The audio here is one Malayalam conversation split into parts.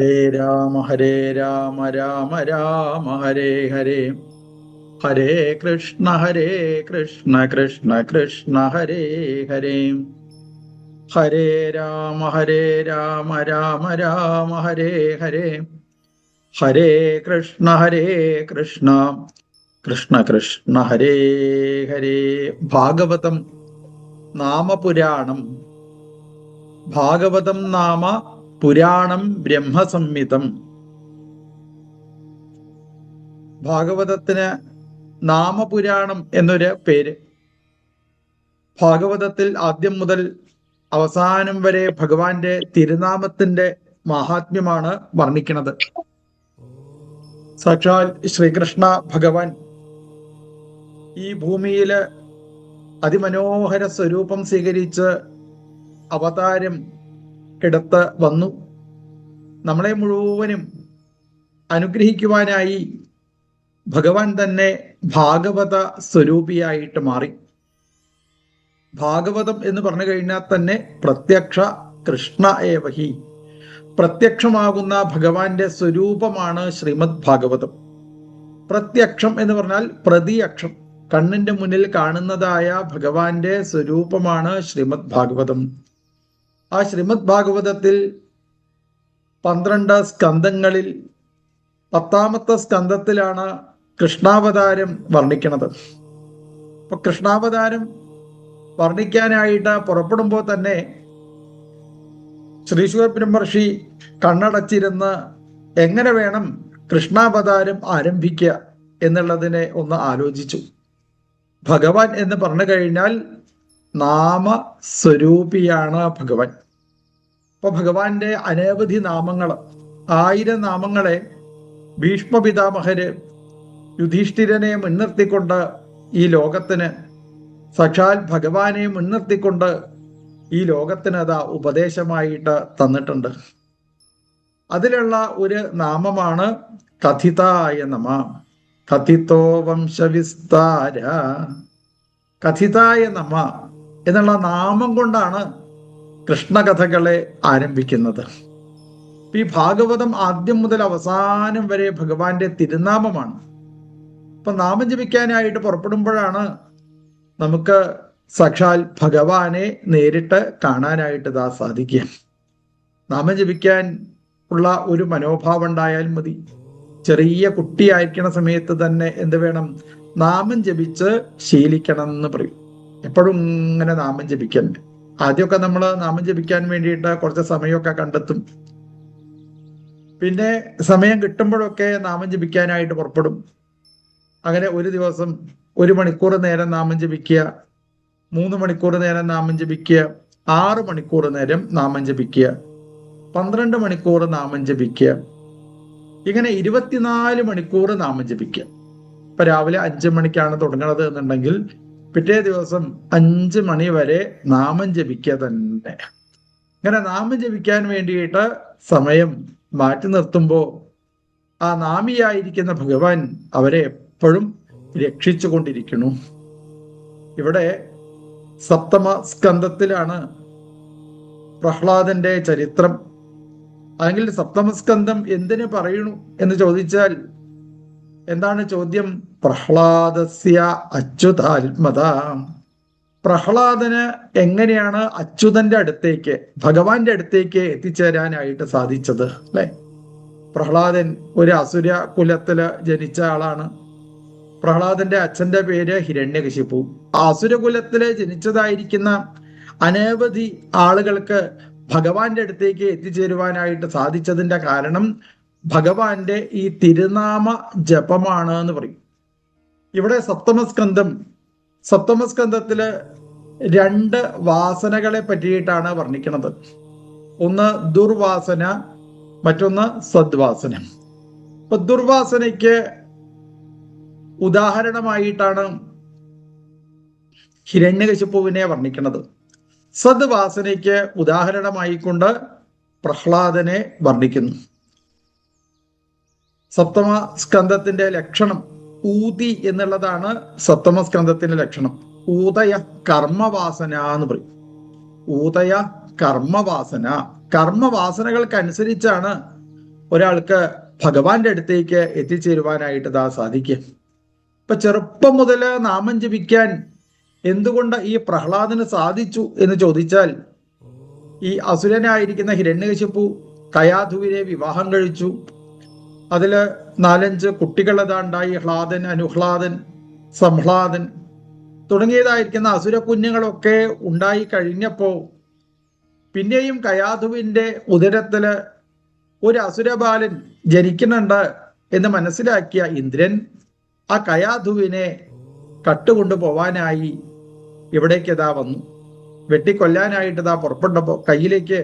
ഹരേ രാമ രാമ രാമ ഹരേ ഹരേ. ഹരേ കൃഷ്ണ കൃഷ്ണ കൃഷ്ണ ഹരേ ഹരേ. ഹരേ രാമ രാമ രാമ ഹരേ ഹരേ. ഹരേ കൃഷ്ണ കൃഷ്ണ കൃഷ്ണ ഹരേ ഹരേ. ഭാഗവതം നാമപുരാണം. ഭാഗവതം നാമ പുരാണം ബ്രഹ്മസംഹിതം. ഭാഗവതത്തിന് നാമപുരാണം എന്നൊരു പേര്. ഭാഗവതത്തിൽ ആദ്യം മുതൽ അവസാനം വരെ ഭഗവാന്റെ തിരുനാമത്തിന്റെ മാഹാത്മ്യമാണ് വർണ്ണിക്കുന്നത്. സാക്ഷാൽ ശ്രീകൃഷ്ണ ഭഗവാൻ ഈ ഭൂമിയില് അതിമനോഹര സ്വരൂപം സ്വീകരിച്ച് അവതാരം എടുത്ത് വന്നു. നമ്മളെ മുഴുവനും അനുഗ്രഹിക്കുവാനായി ഭഗവാൻ തന്നെ ഭാഗവത സ്വരൂപിയായിട്ട് മാറി. ഭാഗവതം എന്ന് പറഞ്ഞു കഴിഞ്ഞാൽ തന്നെ പ്രത്യക്ഷ കൃഷ്ണ ഏവഹി, പ്രത്യക്ഷമാകുന്ന ഭഗവാന്റെ സ്വരൂപമാണ് ശ്രീമദ് ഭാഗവതം. പ്രത്യക്ഷം എന്ന് പറഞ്ഞാൽ പ്രതിയക്ഷം, കണ്ണിന്റെ മുന്നിൽ കാണുന്നതായ ഭഗവാന്റെ സ്വരൂപമാണ് ശ്രീമദ് ഭാഗവതം. ആ ശ്രീമദ് ഭാഗവതത്തിൽ 12 സ്കന്ധങ്ങളിൽ 10ാമത്തെ സ്കന്ധത്തിലാണ് കൃഷ്ണാവതാരം വർണ്ണിക്കുന്നത്. അപ്പൊ കൃഷ്ണാവതാരം വർണ്ണിക്കാനായിട്ട് പുറപ്പെടുമ്പോൾ തന്നെ ശ്രീശുക ബ്രഹ്മർഷി കണ്ണടച്ചിരുന്ന് എങ്ങനെ വേണം കൃഷ്ണാവതാരം ആരംഭിക്കുക എന്നുള്ളതിനെ ഒന്ന് ആലോചിച്ചു. ഭഗവാൻ എന്ന് പറഞ്ഞു കഴിഞ്ഞാൽ നാമസ്വരൂപിയാണ് ഭഗവാൻ. അപ്പൊ ഭഗവാന്റെ അനവധി നാമങ്ങൾ, 1000 നാമങ്ങളെ ഭീഷ്മപിതാമഹര് യുധിഷ്ഠിരനെ മുൻനിർത്തിക്കൊണ്ട് ഈ ലോകത്തിന്, സാക്ഷാൽ ഭഗവാനെ മുൻനിർത്തിക്കൊണ്ട് ഈ ലോകത്തിന് അതാ ഉപദേശമായിട്ട് തന്നിട്ടുണ്ട്. അതിലുള്ള ഒരു നാമമാണ് കഥിതായ നമ. കഥിതോ വംശവിസ്താര, കഥിതായ നമ എന്നുള്ള നാമം കൊണ്ടാണ് കൃഷ്ണകഥകളെ ആരംഭിക്കുന്നത്. ഈ ഭാഗവതം ആദ്യം മുതൽ അവസാനം വരെ ഭഗവാന്റെ തിരുനാമമാണ്. അപ്പൊ നാമം ജപിക്കാനായിട്ട് പുറപ്പെടുമ്പോഴാണ് നമുക്ക് സാക്ഷാൽ ഭഗവാനെ നേരിട്ട് കാണാനായിട്ട് ഇതാ സാധിക്കുക. നാമം ജപിക്കാൻ ഉള്ള ഒരു മനോഭാവം ഉണ്ടായാൽ മതി. ചെറിയ കുട്ടിയായിരിക്കണ സമയത്ത് തന്നെ എന്ത് വേണം? നാമം ജപിച്ച് ശീലിക്കണം എന്ന് പറയും. എപ്പോഴും ഇങ്ങനെ നാമം ജപിക്കണ്ട. ആദ്യമൊക്കെ നമ്മൾ നാമം ജപിക്കാൻ വേണ്ടിയിട്ട് കുറച്ച് സമയമൊക്കെ കണ്ടെത്തും. പിന്നെ സമയം കിട്ടുമ്പോഴൊക്കെ നാമം ജപിക്കാനായിട്ട് പുറപ്പെടും. അങ്ങനെ ഒരു ദിവസം 1 മണിക്കൂർ നേരം നാമം ജപിക്കുക, 3 മണിക്കൂർ നേരം നാമം ജപിക്കുക, 6 മണിക്കൂർ നേരം നാമം ജപിക്കുക, 12 മണിക്കൂർ നാമം ജപിക്കുക, ഇങ്ങനെ 24 മണിക്കൂർ നാമം ജപിക്കുക. ഇപ്പൊ രാവിലെ 5 മണിക്കാണ് തുടങ്ങുന്നത് എന്നുണ്ടെങ്കിൽ പിറ്റേ ദിവസം 5 മണി വരെ നാമം ജപിക്കുക തന്നെ. ഇങ്ങനെ നാമം ജപിക്കാൻ വേണ്ടിയിട്ട് സമയം മാറ്റി നിർത്തുമ്പോൾ ആ നാമിയായിരിക്കുന്ന ഭഗവാൻ അവരെ എപ്പോഴും രക്ഷിച്ചു കൊണ്ടിരിക്കുന്നു. ഇവിടെ 7ാം സ്കന്ധത്തിലാണ് പ്രഹ്ലാദന്റെ ചരിത്രം. അല്ലെങ്കിൽ 7ാം സ്കന്ധം എന്തിനു പറയണു എന്ന് ചോദിച്ചാൽ എന്താണ് ചോദ്യം? പ്രഹ്ലാദസ്യ അച്യുതാത്മത. പ്രഹ്ലാദന് എങ്ങനെയാണ് അച്യുതന്റെ അടുത്തേക്ക്, ഭഗവാന്റെ അടുത്തേക്ക് എത്തിച്ചേരാനായിട്ട് സാധിച്ചത്? അല്ലെ, പ്രഹ്ലാദൻ ഒരു അസുര കുലത്തില് ജനിച്ച ആളാണ്. പ്രഹ്ലാദന്റെ അച്ഛന്റെ പേര് ഹിരണ്യകശിപു. അസുരകുലത്തില് ജനിച്ചതായിരിക്കുന്ന അനവധി ആളുകൾക്ക് ഭഗവാന്റെ അടുത്തേക്ക് എത്തിച്ചേരുവാനായിട്ട് സാധിച്ചതിന്റെ കാരണം ഭഗവാന്റെ ഈ തിരുനാമ ജപമാണ് എന്ന് പറയും. ഇവിടെ 7ാം സ്കന്ധം, 7ാം സ്കന്ധത്തില് 2 വാസനകളെ പറ്റിയിട്ടാണ് വർണ്ണിക്കുന്നത്. ഒന്ന് ദുർവാസന, മറ്റൊന്ന് സദ്വാസന. അപ്പൊ ദുർവാസനയ്ക്ക് ഉദാഹരണമായിട്ടാണ് ഹിരണ്യകശിപുവിനെ വർണ്ണിക്കുന്നത്. സദ്വാസനയ്ക്ക് ഉദാഹരണമായിക്കൊണ്ട് പ്രഹ്ലാദനെ വർണ്ണിക്കുന്നു. 7ാം സ്കന്ധത്തിന്റെ ലക്ഷണം ഊതി എന്നുള്ളതാണ്. 7ാം സ്കന്ധത്തിന്റെ ലക്ഷണം ഊതയ കർമ്മവാസന എന്ന് പറയും. ഊതയ കർമ്മവാസന, കർമ്മവാസനകൾക്കനുസരിച്ചാണ് ഒരാൾക്ക് ഭഗവാന്റെ അടുത്തേക്ക് എത്തിച്ചേരുവാനായിട്ട് ഇതാ സാധിക്കും. ഇപ്പൊ ചെറുപ്പം മുതൽ നാമം ജപിക്കാൻ എന്തുകൊണ്ട് ഈ പ്രഹ്ലാദന് സാധിച്ചു എന്ന് ചോദിച്ചാൽ, ഈ അസുരനായിരിക്കുന്ന ഹിരണ്യകശിപു കയാധുവിനെ വിവാഹം കഴിച്ചു. അതില് 4-5 കുട്ടികളതാണ്ടായി. ഹ്ലാദൻ, അനുഹ്ലാദൻ, സംഹ്ലാദൻ തുടങ്ങിയതായിരിക്കുന്ന അസുര കുഞ്ഞുങ്ങളൊക്കെ ഉണ്ടായി കഴിഞ്ഞപ്പോ പിന്നെയും കയാധുവിന്റെ ഉദരത്തില് ഒരു അസുരബാലൻ ജനിക്കുന്നുണ്ട് എന്ന് മനസ്സിലാക്കിയ ഇന്ദ്രൻ ആ കയാധുവിനെ കട്ടുകൊണ്ടു പോവാനായി ഇവിടേക്ക് ഇതാ വന്നു. വെട്ടിക്കൊല്ലാനായിട്ട് ഇതാ പുറപ്പെട്ടപ്പോ, കയ്യിലേക്ക്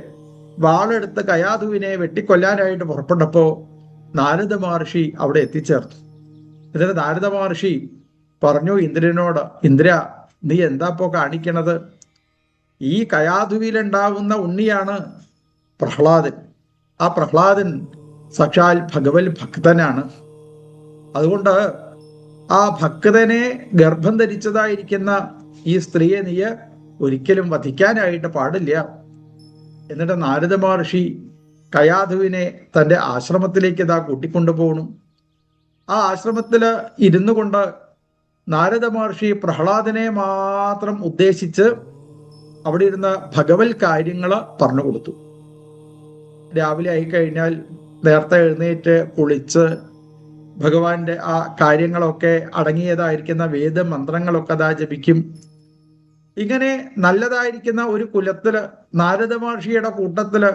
വാളെടുത്ത് കയാധുവിനെ വെട്ടിക്കൊല്ലാനായിട്ട് പുറപ്പെട്ടപ്പോ നാരദ മഹർഷി അവിടെ എത്തിച്ചേർന്നു. എന്നിട്ട് നാരദ മഹർഷി പറഞ്ഞു ഇന്ദ്രനോട്, ഇന്ദ്ര, നീ എന്താപ്പോ കാണിക്കണത്? ഈ കയാധുവിലുണ്ടാവുന്ന ഉണ്ണിയാണ് പ്രഹ്ലാദൻ. ആ പ്രഹ്ലാദൻ സാക്ഷാൽ ഭഗവത് ഭക്തനാണ്. അതുകൊണ്ട് ആ ഭക്തനെ ഗർഭം ധരിച്ചതായിരിക്കുന്ന ഈ സ്ത്രീയെ നീ ഒരിക്കലും വധിക്കാനായിട്ട് പാടില്ല. എന്നിട്ട് നാരദ മഹർഷി കയാധുവിനെ തൻ്റെ ആശ്രമത്തിലേക്ക് ഇതാ കൂട്ടിക്കൊണ്ടുപോകണം. ആ ആശ്രമത്തിൽ ഇരുന്നു കൊണ്ട് നാരദ മഹർഷി പ്രഹ്ലാദനെ മാത്രം ഉദ്ദേശിച്ച് അവിടെ ഇരുന്ന ഭഗവത് കാര്യങ്ങൾ പറഞ്ഞു കൊടുത്തു. രാവിലെ ആയിക്കഴിഞ്ഞാൽ നേരത്തെ എഴുന്നേറ്റ് കുളിച്ച് ഭഗവാന്റെ ആ കാര്യങ്ങളൊക്കെ അടങ്ങിയതായിരിക്കുന്ന വേദമന്ത്രങ്ങളൊക്കെ അതാ ജപിക്കും. ഇങ്ങനെ നല്ലതായിരിക്കുന്ന ഒരു കുലത്തില് നാരദ മഹർഷിയുടെ കൂട്ടത്തില്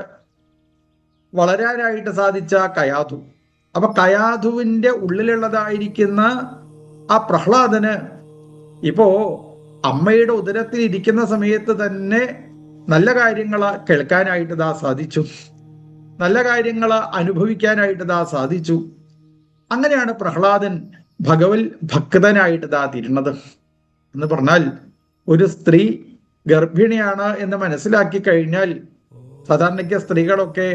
വളരാനായിട്ട് സാധിച്ച കയാധു. അപ്പൊ കയാധുവിന്റെ ഉള്ളിലുള്ളതായിരിക്കുന്ന ആ പ്രഹ്ലാദന് ഇപ്പോ അമ്മയുടെ ഉദരത്തിൽ ഇരിക്കുന്ന സമയത്ത് തന്നെ നല്ല കാര്യങ്ങൾ കേൾക്കാനായിട്ട് ഇതാ സാധിച്ചു, നല്ല കാര്യങ്ങൾ അനുഭവിക്കാനായിട്ട് ഇതാ സാധിച്ചു. അങ്ങനെയാണ് പ്രഹ്ലാദൻ ഭഗവത് ഭക്തനായിട്ട് ഇതാ തീരുന്നത്. എന്ന് പറഞ്ഞാൽ ഒരു സ്ത്രീ ഗർഭിണിയാണ് എന്ന് മനസ്സിലാക്കി കഴിഞ്ഞാൽ സാധാരണയ്ക്ക് സ്ത്രീകളൊക്കെ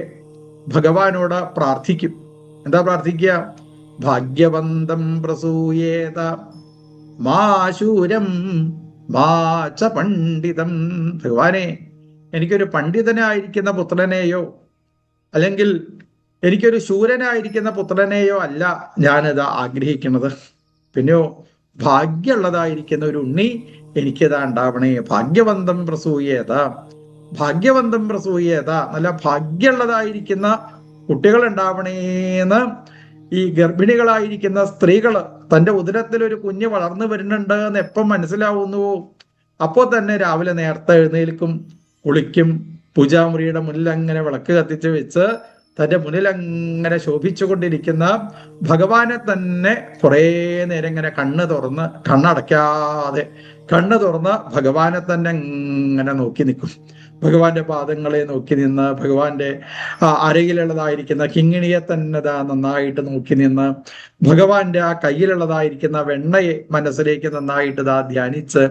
ഭഗവാനോട് പ്രാർത്ഥിക്കും. എന്താ പ്രാർത്ഥിക്കുക? ഭാഗ്യവന്തം പ്രസൂയേത മാശൂരം മാച പണ്ഡിതം. ഭഗവാനെ, എനിക്കൊരു പണ്ഡിതനായിരിക്കുന്ന പുത്രനെയോ അല്ലെങ്കിൽ എനിക്കൊരു ശൂരനായിരിക്കുന്ന പുത്രനെയോ അല്ല ഞാനിതാ ആഗ്രഹിക്കുന്നത്. പിന്നെയോ ഭാഗ്യമുള്ളതായിരിക്കുന്ന ഒരു ഉണ്ണി എനിക്കിതാ ഉണ്ടാവണേ. ഭാഗ്യവന്തം പ്രസൂയേത, ഭാഗ്യവന്തം പ്രസൂയേത, നല്ല ഭാഗ്യമുള്ളതായിരിക്കുന്ന കുട്ടികൾ ഉണ്ടാവണേന്ന് ഈ ഗർഭിണികളായിരിക്കുന്ന സ്ത്രീകൾ തൻ്റെ ഉദരത്തിൽ ഒരു കുഞ്ഞ് വളർന്നു വരുന്നുണ്ട് എന്ന് എപ്പം മനസ്സിലാവുന്നുവോ അപ്പോൾ തന്നെ രാവിലെ നേരത്തെ എഴുന്നേൽക്കും, കുളിക്കും, പൂജാമുറിയുടെ മുന്നിൽ അങ്ങനെ വിളക്ക് കത്തിച്ച് വെച്ച് തൻ്റെ മുന്നിൽ അങ്ങനെ ശോഭിച്ചുകൊണ്ടിരിക്കുന്ന ഭഗവാനെ തന്നെ കുറേ നേരം ഇങ്ങനെ കണ്ണടയ്ക്കാതെ കണ്ണ് തുറന്ന് ഭഗവാനെ തന്നെ ഇങ്ങനെ നോക്കി നിൽക്കും. ഭഗവാന്റെ പാദങ്ങളെ നോക്കി നിന്ന് ഭഗവാന്റെ അരയിലുള്ളതായിരിക്കുന്ന കിങ്ങിണിയെ തന്നെ നന്നായിട്ട് നോക്കി നിന്ന് ഭഗവാന്റെ ആ കയ്യിലുള്ളതായിരിക്കുന്ന വെണ്ണയെ മനസ്സിലേക്ക് നന്നായിട്ട് ധ്യാനിച്ച്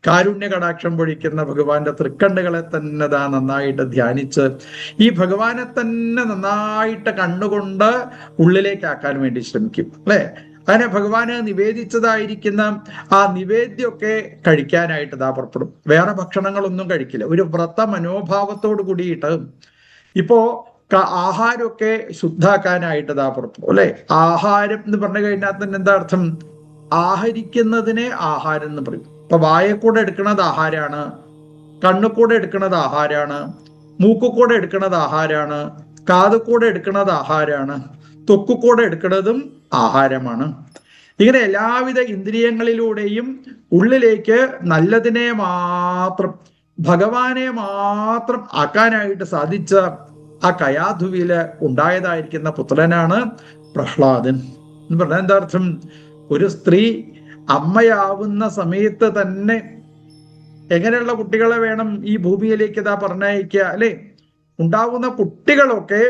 കാരുണ്യ കടാക്ഷം പൊഴിക്കുന്ന ഭഗവാന്റെ തൃക്കണ്ണുകളെ തന്നെ നന്നായിട്ട് ധ്യാനിച്ച് ഈ ഭഗവാനെ തന്നെ നന്നായിട്ട് കണ്ണുകൊണ്ട് ഉള്ളിലേക്കാക്കാൻ വേണ്ടി ശ്രമിക്കും, അല്ലെ? അങ്ങനെ ഭഗവാന് നിവേദിച്ചതായിരിക്കുന്ന ആ നിവേദ്യമൊക്കെ കഴിക്കാനായിട്ട് പുറപ്പെടും. വേറെ ഭക്ഷണങ്ങളൊന്നും കഴിക്കില്ല. ഒരു വ്രത മനോഭാവത്തോട് കൂടിയിട്ട് ഇപ്പോ ആഹാരമൊക്കെ ശുദ്ധാക്കാനായിട്ട് പുറപ്പെടും, അല്ലെ? ആഹാരം എന്ന് പറഞ്ഞു കഴിഞ്ഞാൽ തന്നെ എന്താ അർത്ഥം? ആഹരിക്കുന്നതിനെ ആഹാരം എന്ന് പറയും. ഇപ്പൊ വായക്കൂടെ എടുക്കുന്നത് ആഹാരാണ്, കണ്ണുകൂടെ എടുക്കുന്നത് ആഹാരാണ്, മൂക്കുകൂടെ എടുക്കുന്നത് ആഹാരാണ്, കാതുകൂടെ എടുക്കുന്നത് ആഹാരാണ്, ത്വക്കുകൂടെ എടുക്കുന്നതും ആഹാരമാണ്. ഇങ്ങനെ എല്ലാവിധ ഇന്ദ്രിയങ്ങളിലൂടെയും ഉള്ളിലേക്ക് നല്ലതിനെ മാത്രം ഭഗവാനെ മാത്രം ആക്കാനായിട്ട് സാധിച്ച ആ കയാധുവില് ഉണ്ടായതായിരിക്കുന്ന പുത്രനാണ് പ്രഹ്ലാദൻ എന്ന് പറഞ്ഞാൽ എന്താ അർത്ഥം? ഒരു സ്ത്രീ അമ്മയാവുന്ന സമയത്ത് തന്നെ എങ്ങനെയുള്ള കുട്ടികളെ വേണം ഈ ഭൂമിയിലേക്ക് പറഞ്ഞയക്കുക, അല്ലെ? ഉണ്ടാവുന്ന കുട്ടികളൊക്കെ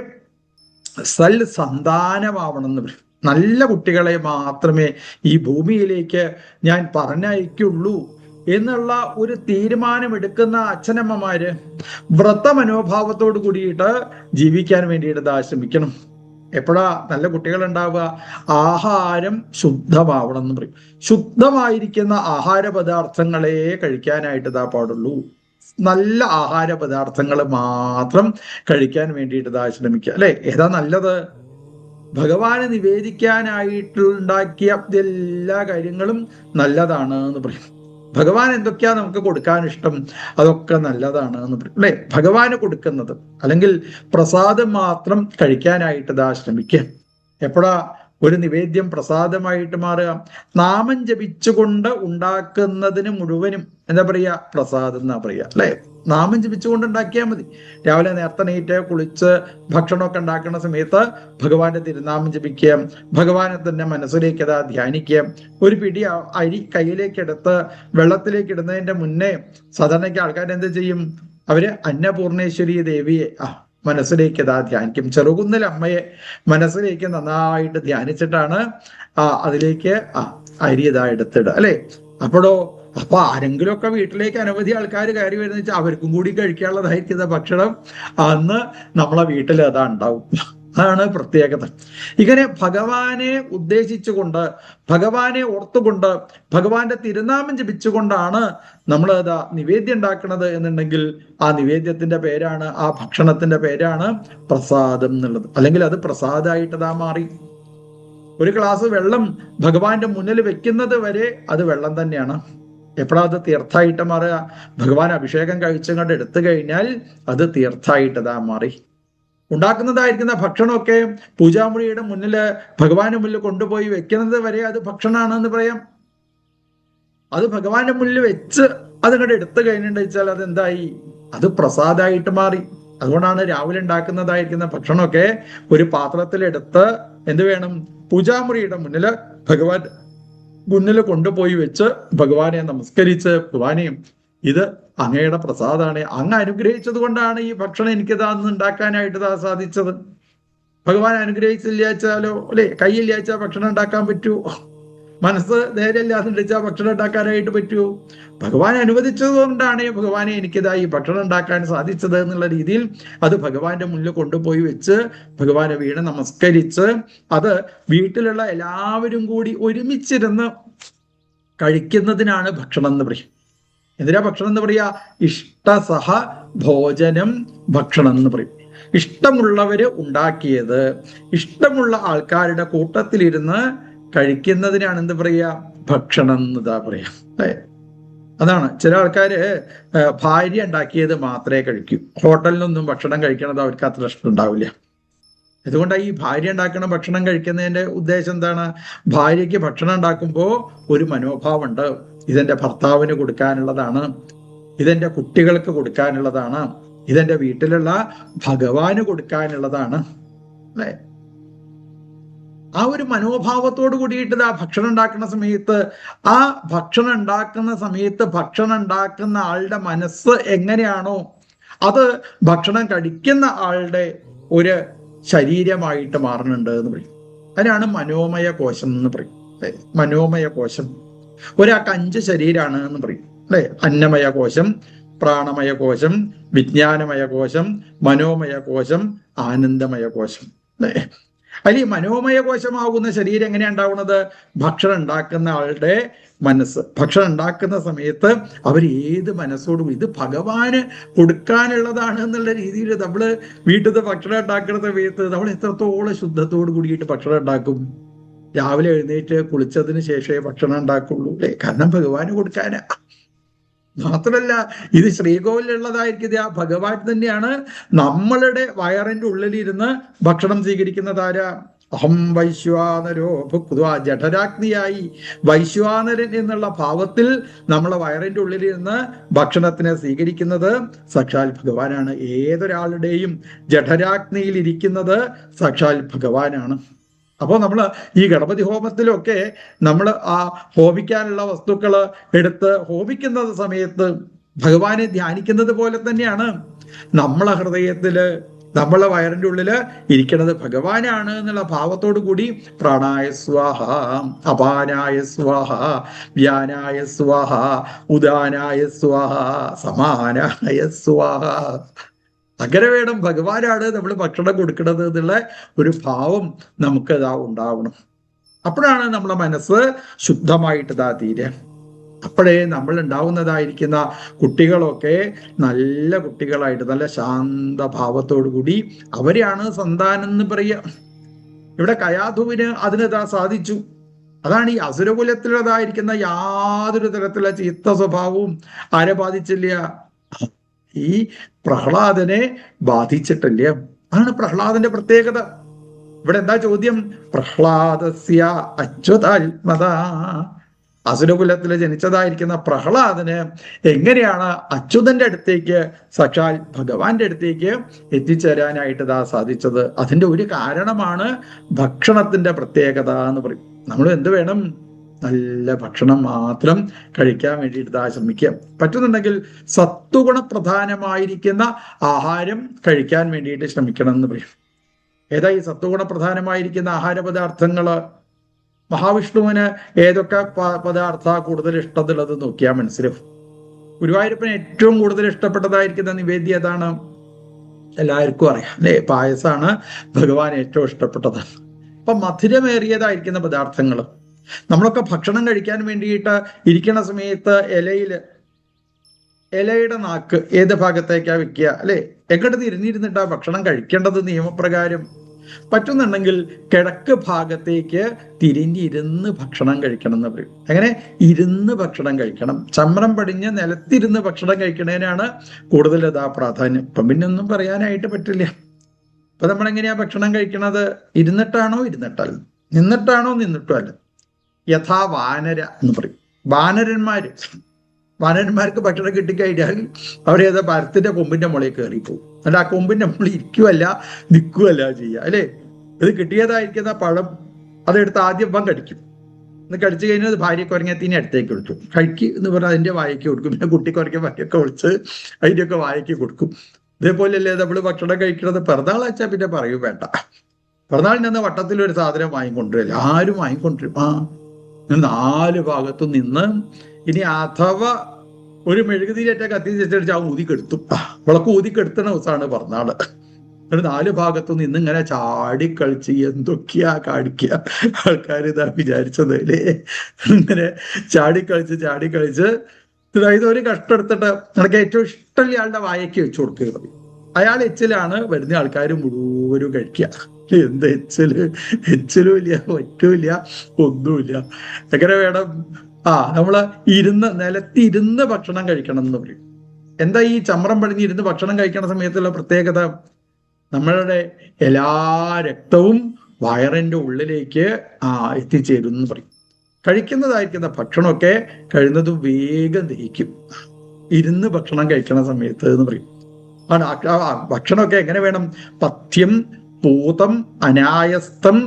സൽസന്താനമാവണം എന്ന് പറയും. നല്ല കുട്ടികളെ മാത്രമേ ഈ ഭൂമിയിലേക്ക് ഞാൻ പറഞ്ഞയക്കുള്ളൂ എന്നുള്ള ഒരു തീരുമാനമെടുക്കുന്ന അച്ഛനമ്മമാര് വ്രത മനോഭാവത്തോട് കൂടിയിട്ട് ജീവിക്കാൻ വേണ്ടിയിട്ട് ശ്രമിക്കണം. എപ്പോഴാ നല്ല കുട്ടികൾ ഉണ്ടാവുക? ആഹാരം ശുദ്ധമാവണം എന്ന് പറയും. ശുദ്ധമായിരിക്കുന്ന ആഹാര പദാർത്ഥങ്ങളെ കഴിക്കാനായിട്ട് പാടുള്ളൂ. നല്ല ആഹാര പദാർത്ഥങ്ങൾ മാത്രം കഴിക്കാൻ വേണ്ടിയിട്ട് ശ്രമിക്കുക, അല്ലെ? ഏതാ നല്ലത്? ഭഗവാന് നിവേദിക്കാനായിട്ടുണ്ടാക്കിയ എല്ലാ കാര്യങ്ങളും നല്ലതാണ് എന്ന് പറയും. ഭഗവാൻ എന്തൊക്കെയാ നമുക്ക് കൊടുക്കാൻ ഇഷ്ടം, അതൊക്കെ നല്ലതാണ് എന്ന് പറയും അല്ലെ. ഭഗവാന് കൊടുക്കുന്നത് അല്ലെങ്കിൽ പ്രസാദം മാത്രം കഴിക്കാനായിട്ട് ഇതാ ശ്രമിക്കുക. എപ്പോഴാ ഒരു നിവേദ്യം പ്രസാദമായിട്ട് മാറുക? നാമം ജപിച്ചുകൊണ്ട് ഉണ്ടാക്കുന്നതിന് മുഴുവനും എന്താ പറയുക? പ്രസാദം എന്നാ പറയുക അല്ലെ. നാമം ജപിച്ചുകൊണ്ട് ഉണ്ടാക്കിയാൽ മതി. രാവിലെ നേരത്തെ നീറ്റ് കുളിച്ച് ഭക്ഷണമൊക്കെ ഉണ്ടാക്കുന്ന സമയത്ത് ഭഗവാന്റെ തിരുനാമം ജപിക്കുക, ഭഗവാനെ തന്നെ മനസ്സിലേക്ക് അതാ ധ്യാനിക്കുക. ഒരു പിടി അരി കയ്യിലേക്ക് എടുത്ത് വെള്ളത്തിലേക്ക് ഇടുന്നതിന്റെ മുന്നേ സാധാരണയ്ക്ക് ആൾക്കാരെന്ത് ചെയ്യും? അവര് അന്നപൂർണേശ്വരി ദേവിയെ മനസ്സിലേക്ക് ഇതാ ധ്യാനിക്കും. ചെറുകുന്നിൽ അമ്മയെ മനസ്സിലേക്ക് നന്നായിട്ട് ധ്യാനിച്ചിട്ടാണ് അതിലേക്ക് അരി ഇതാ എടുത്തിടുക അല്ലെ. അപ്പൊ ആരെങ്കിലുമൊക്കെ വീട്ടിലേക്ക് അനവധി ആൾക്കാർ കയറി വരുന്ന വെച്ചാൽ അവർക്കും കൂടി കഴിക്കാനുള്ളതായിരിക്കുന്ന ഭക്ഷണം അന്ന് നമ്മളെ വീട്ടിൽ അതാ ഉണ്ടാവും. അതാണ് പ്രത്യേകത. ഇങ്ങനെ ഭഗവാനെ ഉദ്ദേശിച്ചുകൊണ്ട്, ഭഗവാനെ ഓർത്തുകൊണ്ട്, ഭഗവാന്റെ തിരുനാമം ജപിച്ചുകൊണ്ടാണ് നമ്മൾ അതാ നിവേദ്യം ഉണ്ടാക്കുന്നത് എന്നുണ്ടെങ്കിൽ ആ നിവേദ്യത്തിന്റെ പേരാണ്, ആ ഭക്ഷണത്തിന്റെ പേരാണ് പ്രസാദം എന്നുള്ളത്. അല്ലെങ്കിൽ അത് പ്രസാദമായിട്ടതാ മാറി. ഒരു ഗ്ലാസ് വെള്ളം ഭഗവാന്റെ മുന്നിൽ വെക്കുന്നത് വരെ അത് വെള്ളം തന്നെയാണ്. എപ്പോഴാ അത് തീർത്ഥായിട്ട് മാറുക? ഭഗവാൻ അഭിഷേകം കഴിച്ചങ്ങോട്ട് എടുത്തു കഴിഞ്ഞാൽ അത് തീർത്ഥായിട്ടതാ മാറി. ഉണ്ടാക്കുന്നതായിരിക്കുന്ന ഭക്ഷണമൊക്കെ പൂജാമുറിയുടെ മുന്നില് ഭഗവാന്റെ മുന്നിൽ കൊണ്ടുപോയി വെക്കുന്നത് വരെ അത് ഭക്ഷണമാണെന്ന് പറയാം. അത് ഭഗവാന്റെ മുന്നിൽ വെച്ച് അതങ്ങോട്ട് എടുത്തു കഴിഞ്ഞിട്ട് വെച്ചാൽ അതെന്തായി? അത് പ്രസാദമായിട്ട് മാറി. അതുകൊണ്ടാണ് രാവിലെ ഉണ്ടാക്കുന്നതായിരിക്കുന്ന ഭക്ഷണമൊക്കെ ഒരു പാത്രത്തിലെടുത്ത് എന്ത് വേണം? പൂജാമുറിയുടെ മുന്നില് ഭഗവാൻ മുന്നിൽ കൊണ്ടുപോയി വെച്ച് ഭഗവാനെ നമസ്കരിച്ച്, ഭഗവാനെയും ഇത് അങ്ങയുടെ പ്രസാദാണ്, അങ്ങ് അനുഗ്രഹിച്ചത് കൊണ്ടാണ് ഈ ഭക്ഷണം എനിക്കിതാ ഉണ്ടാക്കാനായിട്ട് സാധിച്ചത്. ഭഗവാൻ അനുഗ്രഹിച്ചില്ലാച്ചാലോ അല്ലെ, കയ്യില്ലാച്ചാൽ ഭക്ഷണം ഉണ്ടാക്കാൻ പറ്റുമോ? മനസ്സ് നേരെയല്ലാതെ വെച്ചാൽ ഭക്ഷണം ഉണ്ടാക്കാനായിട്ട് പറ്റുമോ? ഭഗവാൻ അനുവദിച്ചത് കൊണ്ടാണ് ഭഗവാനെ എനിക്കിതാ ഈ ഭക്ഷണം ഉണ്ടാക്കാൻ സാധിച്ചത് എന്നുള്ള രീതിയിൽ അത് ഭഗവാന്റെ മുന്നിൽ കൊണ്ടുപോയി വെച്ച് ഭഗവാനെ വീണ് നമസ്കരിച്ച് അത് വീട്ടിലുള്ള എല്ലാവരും കൂടി ഒരുമിച്ചിരുന്ന് കഴിക്കുന്നതിനാണ് ഭക്ഷണം എന്ന് പറയും. എന്തിനാ ഭക്ഷണം എന്ന് പറയാ? ഇഷ്ടസഹ ഭോജനം ഭക്ഷണം എന്ന് പറയും. ഇഷ്ടമുള്ളവര് ഉണ്ടാക്കിയത് ഇഷ്ടമുള്ള ആൾക്കാരുടെ കൂട്ടത്തിലിരുന്ന് കഴിക്കുന്നതിനാണ് എന്ത് പറയാ? ഭക്ഷണം എന്നതാ പറയാ അല്ലേ. അതാണ് ചില ആൾക്കാര് ഭാര്യ ഉണ്ടാക്കിയത് മാത്രമേ കഴിക്കൂ. ഹോട്ടലിൽ നിന്നും ഭക്ഷണം കഴിക്കണത് അവർക്ക് അത്ര ഇഷ്ടം ഉണ്ടാവില്ല. അതുകൊണ്ടാണ് ഈ ഭാര്യ ഉണ്ടാക്കുന്ന ഭക്ഷണം കഴിക്കുന്നതിന്റെ ഉദ്ദേശം എന്താണ്? ഭാര്യയ്ക്ക് ഭക്ഷണം ഉണ്ടാക്കുമ്പോൾ ഒരു മനോഭാവമുണ്ട്, ഇതെന്റെ ഭർത്താവിന് കൊടുക്കാനുള്ളതാണ്, ഇതെന്റെ കുട്ടികൾക്ക് കൊടുക്കാനുള്ളതാണ്, ഇതെന്റെ വീട്ടിലുള്ള ഭഗവാന് കൊടുക്കാനുള്ളതാണ് അല്ലെ. ആ ഒരു മനോഭാവത്തോട് കൂടിയിട്ട് ആ ഭക്ഷണം ഉണ്ടാക്കുന്ന സമയത്ത് ഭക്ഷണം ഉണ്ടാക്കുന്ന ആളുടെ മനസ്സ് എങ്ങനെയാണോ അത് ഭക്ഷണം കഴിക്കുന്ന ആളുടെ ഒരു ശരീരമായിട്ട് മാറുന്നുണ്ട് എന്ന് പറയും. അതിനാണ് മനോമയ കോശം എന്ന് പറയും. മനോമയ കോശം ഒരാൾക്ക് 5 ശരീരമാണ് എന്ന് പറയും അല്ലെ. അന്നമയ കോശം, പ്രാണമയ കോശം, വിജ്ഞാനമയ കോശം, മനോമയ കോശം, ആനന്ദമയ കോശം അല്ലെ. അതിൽ ഈ മനോമയ കോശമാകുന്ന ശരീരം എങ്ങനെയാ ഉണ്ടാവുന്നത്? ഭക്ഷണം ഉണ്ടാക്കുന്ന ആളുടെ മനസ്സ്. ഭക്ഷണം ഉണ്ടാക്കുന്ന സമയത്ത് അവർ ഏത് മനസ്സോടും ഇത് ഭഗവാന് കൊടുക്കാനുള്ളതാണ് എന്നുള്ള രീതിയിൽ നമ്മള് വീട്ടിൽ ഭക്ഷണം ഉണ്ടാക്കുന്ന സമയത്ത് നമ്മൾ എത്രത്തോളം ശുദ്ധത്തോട് കൂടിയിട്ട് ഭക്ഷണം ഉണ്ടാക്കും? രാവിലെ എഴുന്നേറ്റ് കുളിച്ചതിന് ശേഷമേ ഭക്ഷണം ഉണ്ടാക്കുള്ളൂ അല്ലെ. കാരണം ഭഗവാന് കൊടുക്കാനാ. മാത്രമല്ല ഇത് ശ്രീകോവിലുള്ളതായിരിക്കും. ആ ഭഗവാൻ തന്നെയാണ് നമ്മളുടെ വയറിന്റെ ഉള്ളിലിരുന്ന് ഭക്ഷണം സ്വീകരിക്കുന്നതാരാ? അഹം വൈശ്വാനരോ ഭുക്വാ ജഠരാഗ്നിയായി വൈശ്വാനരൻ എന്നുള്ള ഭാവത്തിൽ നമ്മളെ വയറിന്റെ ഉള്ളിലിരുന്ന് ഭക്ഷണത്തിനെ സ്വീകരിക്കുന്നത് സാക്ഷാൽ ഭഗവാനാണ്. ഏതൊരാളുടെയും ജഠരാഗ്നിയിൽ ഇരിക്കുന്നത് സാക്ഷാൽ ഭഗവാനാണ്. അപ്പോൾ നമ്മൾ ഈ ഗണപതി ഹോമത്തിലൊക്കെ നമ്മൾ ഹോമിക്കാനുള്ള വസ്തുക്കൾ എടുത്ത് ഹോമിക്കുന്ന സമയത്ത് ഭഗവാനെ ധ്യാനിക്കുന്നത് പോലെ തന്നെയാണ് നമ്മളെ ഹൃദയത്തില് നമ്മളെ വയറിന്റെ ഉള്ളില് ഇരിക്കുന്നത് ഭഗവാനാണ് എന്നുള്ള ഭാവത്തോടു കൂടി പ്രാണായ സ്വാഹ, അപാനായ സ്വാഹ, വ്യാനായ സ്വാഹ, ഉദാനായ സ്വാഹ, സമാനായ സ്വാഹ. അങ്ങനെ വേണം ഭഗവാനാണ് നമ്മൾ ഭക്ഷണം കൊടുക്കുന്നത് എന്നുള്ള ഒരു ഭാവം നമുക്ക് ഉണ്ടാവണം. അപ്പോഴാണ് നമ്മളെ മനസ്സ് ശുദ്ധമായിട്ട് തീരെ. അപ്പോഴേ നമ്മൾ ഉണ്ടാവുന്നതായിരിക്കുന്ന കുട്ടികളൊക്കെ നല്ല കുട്ടികളായിട്ട് നല്ല ശാന്തഭാവത്തോടു കൂടി അവരെയാണ് സന്താനം എന്ന് പറയുക. ഇവിടെ കയാധുവിന് അതിന് സാധിച്ചു. അതാണ് ഈ അസുരകുലത്തിലുള്ളതായിരിക്കുന്ന യാതൊരു തരത്തിലുള്ള ചീത്ത സ്വഭാവവും ആരെ ബാധിച്ചില്ല? ഈ പ്രഹ്ലാദനെ ബാധിച്ചിട്ടില്ല. അതാണ് പ്രഹ്ലാദന്റെ പ്രത്യേകത. ഇവിടെ എന്താ ചോദ്യം? പ്രഹ്ലാദസ്യ അച്യുതാത്മത, അസുരകുലത്തിൽ ജനിച്ചതായിരിക്കുന്ന പ്രഹ്ലാദന് എങ്ങനെയാണ് അച്യുതന്റെ അടുത്തേക്ക്, സാക്ഷാൽ ഭഗവാന്റെ അടുത്തേക്ക് എത്തിച്ചേരാനായിട്ട് സാധിച്ചത്? അതിന്റെ ഒരു കാരണമാണ് ഭക്ഷണത്തിന്റെ പ്രത്യേകത എന്ന് പറയും. നമ്മൾ എന്ത് വേണം? നല്ല ഭക്ഷണം മാത്രം കഴിക്കാൻ വേണ്ടിയിട്ട് ശ്രമിക്കുക. പറ്റുന്നുണ്ടെങ്കിൽ സത്വഗുണപ്രധാനമായിരിക്കുന്ന ആഹാരം കഴിക്കാൻ വേണ്ടിയിട്ട് ശ്രമിക്കണം എന്ന് പറയും. ഏതാ ഈ സത്വഗുണപ്രധാനമായിരിക്കുന്ന ആഹാര പദാർത്ഥങ്ങള്? മഹാവിഷ്ണുവിന് ഏതൊക്കെ പദാർത്ഥ കൂടുതൽ ഇഷ്ടമുള്ളത് നോക്കിയാൽ മനസ്സിലാവും. ഗുരുവായൂരപ്പന് ഏറ്റവും കൂടുതൽ ഇഷ്ടപ്പെട്ടതായിരിക്കുന്ന നിവേദ്യം ഏതാണ്? എല്ലാവർക്കും അറിയാം അല്ലെ? പായസമാണ് ഭഗവാൻ ഏറ്റവും ഇഷ്ടപ്പെട്ടത്. അപ്പൊ മധുരമേറിയതായിരിക്കുന്ന പദാർത്ഥങ്ങൾ നമ്മളൊക്കെ ഭക്ഷണം കഴിക്കാൻ വേണ്ടിയിട്ട് ഇരിക്കുന്ന സമയത്ത് ഇലയുടെ നാക്ക് ഏത് ഭാഗത്തേക്കാ വെക്കുക അല്ലെ? എങ്ങോട്ട് തിരിഞ്ഞിരുന്നിട്ടാ ഭക്ഷണം കഴിക്കേണ്ടത് നിയമപ്രകാരം? പറ്റുന്നുണ്ടെങ്കിൽ കിഴക്ക് ഭാഗത്തേക്ക് തിരിഞ്ഞിരുന്ന് ഭക്ഷണം കഴിക്കണം എന്ന് പറയും. എങ്ങനെ? ഇരുന്ന് ഭക്ഷണം കഴിക്കണം. ചമ്രം പടിഞ്ഞ് നിലത്തിരുന്ന് ഭക്ഷണം കഴിക്കുന്നതിനാണ് കൂടുതൽ പ്രാധാന്യം. ഇപ്പം പിന്നെ ഒന്നും പറയാനായിട്ട് പറ്റില്ല. അപ്പൊ നമ്മളെങ്ങനെയാ ഭക്ഷണം കഴിക്കണത്? ഇരുന്നിട്ടാണോ? ഇരുന്നിട്ടല്ല. നിന്നിട്ടാണോ? നിന്നിട്ടും അല്ല. യഥാ വാനര എന്ന് പറയും. വാനരന്മാർക്ക് ഭക്ഷണം കിട്ടിക്കഴിഞ്ഞാൽ അവരേതാ മരത്തിന്റെ കൊമ്പിന്റെ മുകളിൽ കയറിപ്പോവും. അല്ല, ആ കൊമ്പിന്റെ മുകളിൽ ഇരിക്കുവല്ല നിൽക്കുവല്ല ചെയ്യുക അല്ലേ? ഇത് കിട്ടിയതായിരിക്കുന്ന പഴം അതെടുത്ത് ആദ്യം കടിക്കും. ഇന്ന് കടിച്ചു കഴിഞ്ഞാൽ ഭാര്യ കുരങ്ങത്തിന് അടുത്തേക്ക് കൊടുക്കും. കഴിക്കും എന്ന് പറഞ്ഞാൽ അതിന്റെ വായയ്ക്ക് കൊടുക്കും. പിന്നെ കുട്ടി കുരങ്ങ വായൊക്കെ വിളിച്ച് അതിൻ്റെയൊക്കെ വായയ്ക്ക് കൊടുക്കും. ഇതേപോലെയല്ലേ നമ്മൾ ഭക്ഷണം കഴിക്കുന്നത്? പിറന്നാൾ വെച്ചാൽ പിന്നെ പറയൂ വേണ്ട. പിറന്നാളിന് വട്ടത്തിലൊരു സാധനം വാങ്ങിക്കൊണ്ടുവരില്ല, ആരും വാങ്ങിക്കൊണ്ടിരും. 4 ഭാഗത്തും നിന്ന് ഇനി അഥവാ ഒരു മെഴുകുതിരിയേറ്റ കത്തി വെച്ചടിച്ച് ആ ഊതിക്കെടുത്തും. വിളക്ക് ഊതിക്കെടുത്തുന്ന ദിവസമാണ് പിറന്നാള്. 4 ഭാഗത്തും നിന്ന് ഇങ്ങനെ ചാടിക്കളിച്ച് എന്തൊക്കെയാ കാണിക്കുക ആൾക്കാർ വിചാരിച്ചത് അല്ലേ? ഇങ്ങനെ ചാടിക്കളിച്ച് ഇതൊരു കഷ്ടം എടുത്തിട്ട് നിനക്ക് ഏറ്റവും ഇഷ്ടമുള്ള ആളുടെ വായയ്ക്ക് വെച്ചു കൊടുക്കുക. അയാൾ എച്ചിലാണ് വരുന്ന ആൾക്കാർ മുഴുവനും കഴിക്കുക. എന്ത് എച്ചിലും ഇല്ല, ഒറ്റുമില്ല, ഒന്നുമില്ല. എങ്ങനെ വേണം? നമ്മള് നിലത്തിരുന്ന് ഭക്ഷണം കഴിക്കണം എന്ന് പറയും. എന്താ ഈ ചമ്രം പടിഞ്ഞിരുന്ന് ഭക്ഷണം കഴിക്കുന്ന സമയത്തുള്ള പ്രത്യേകത? നമ്മളുടെ എല്ലാ രക്തവും വയറിന്റെ ഉള്ളിലേക്ക് എത്തിച്ചേരും എന്ന് പറയും. കഴിക്കുന്നതായിരിക്കുന്ന ഭക്ഷണമൊക്കെ കഴിയുന്നതും വേഗം ദഹിക്കും ഇരുന്ന് ഭക്ഷണം കഴിക്കണ സമയത്ത് എന്ന് പറയും. ഭക്ഷണമൊക്കെ എങ്ങനെ വേണം? പഥ്യം പൂതം അനായസ്തം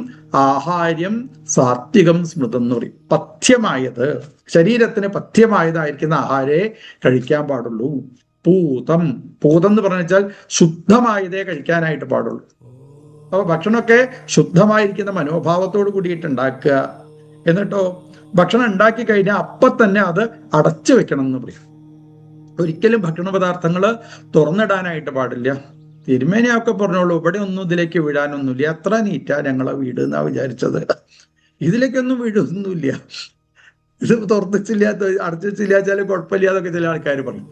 ആഹാര്യം സാത്വികം സ്മൃതം എന്ന് പറയും. പഥ്യമായത്, ശരീരത്തിന് പഥ്യമായതായിരിക്കുന്ന ആഹാരേ കഴിക്കാൻ പാടുള്ളൂ. പൂതം എന്ന് പറഞ്ഞാൽ ശുദ്ധമായതേ കഴിക്കാനായിട്ട് പാടുള്ളൂ. അപ്പൊ ഭക്ഷണമൊക്കെ ശുദ്ധമായിരിക്കുന്ന മനോഭാവത്തോട് കൂടിയിട്ട് ഉണ്ടാക്കുക. എന്നിട്ടോ ഭക്ഷണം ഉണ്ടാക്കി കഴിഞ്ഞാൽ അപ്പം തന്നെ അത് അടച്ചു വെക്കണം എന്ന് പറയും. ഒരിക്കലും ഭക്ഷണ പദാർത്ഥങ്ങൾ തുറന്നിടാനായിട്ട് പാടില്ല. തിരുമേനിയൊക്കെ പറഞ്ഞോളൂ, ഇവിടെ ഒന്നും ഇതിലേക്ക് വീഴാനൊന്നുമില്ല, അത്ര നീറ്റാ ഞങ്ങളെ വീട് എന്നാ വിചാരിച്ചത്. ഇതിലേക്കൊന്നും വീഴൊന്നുമില്ല. ഇത് തുറന്നിച്ചില്ലാത്ത അടച്ചില്ലാച്ചാലും കുഴപ്പമില്ലാതൊക്കെ ചില ആൾക്കാർ പറയും.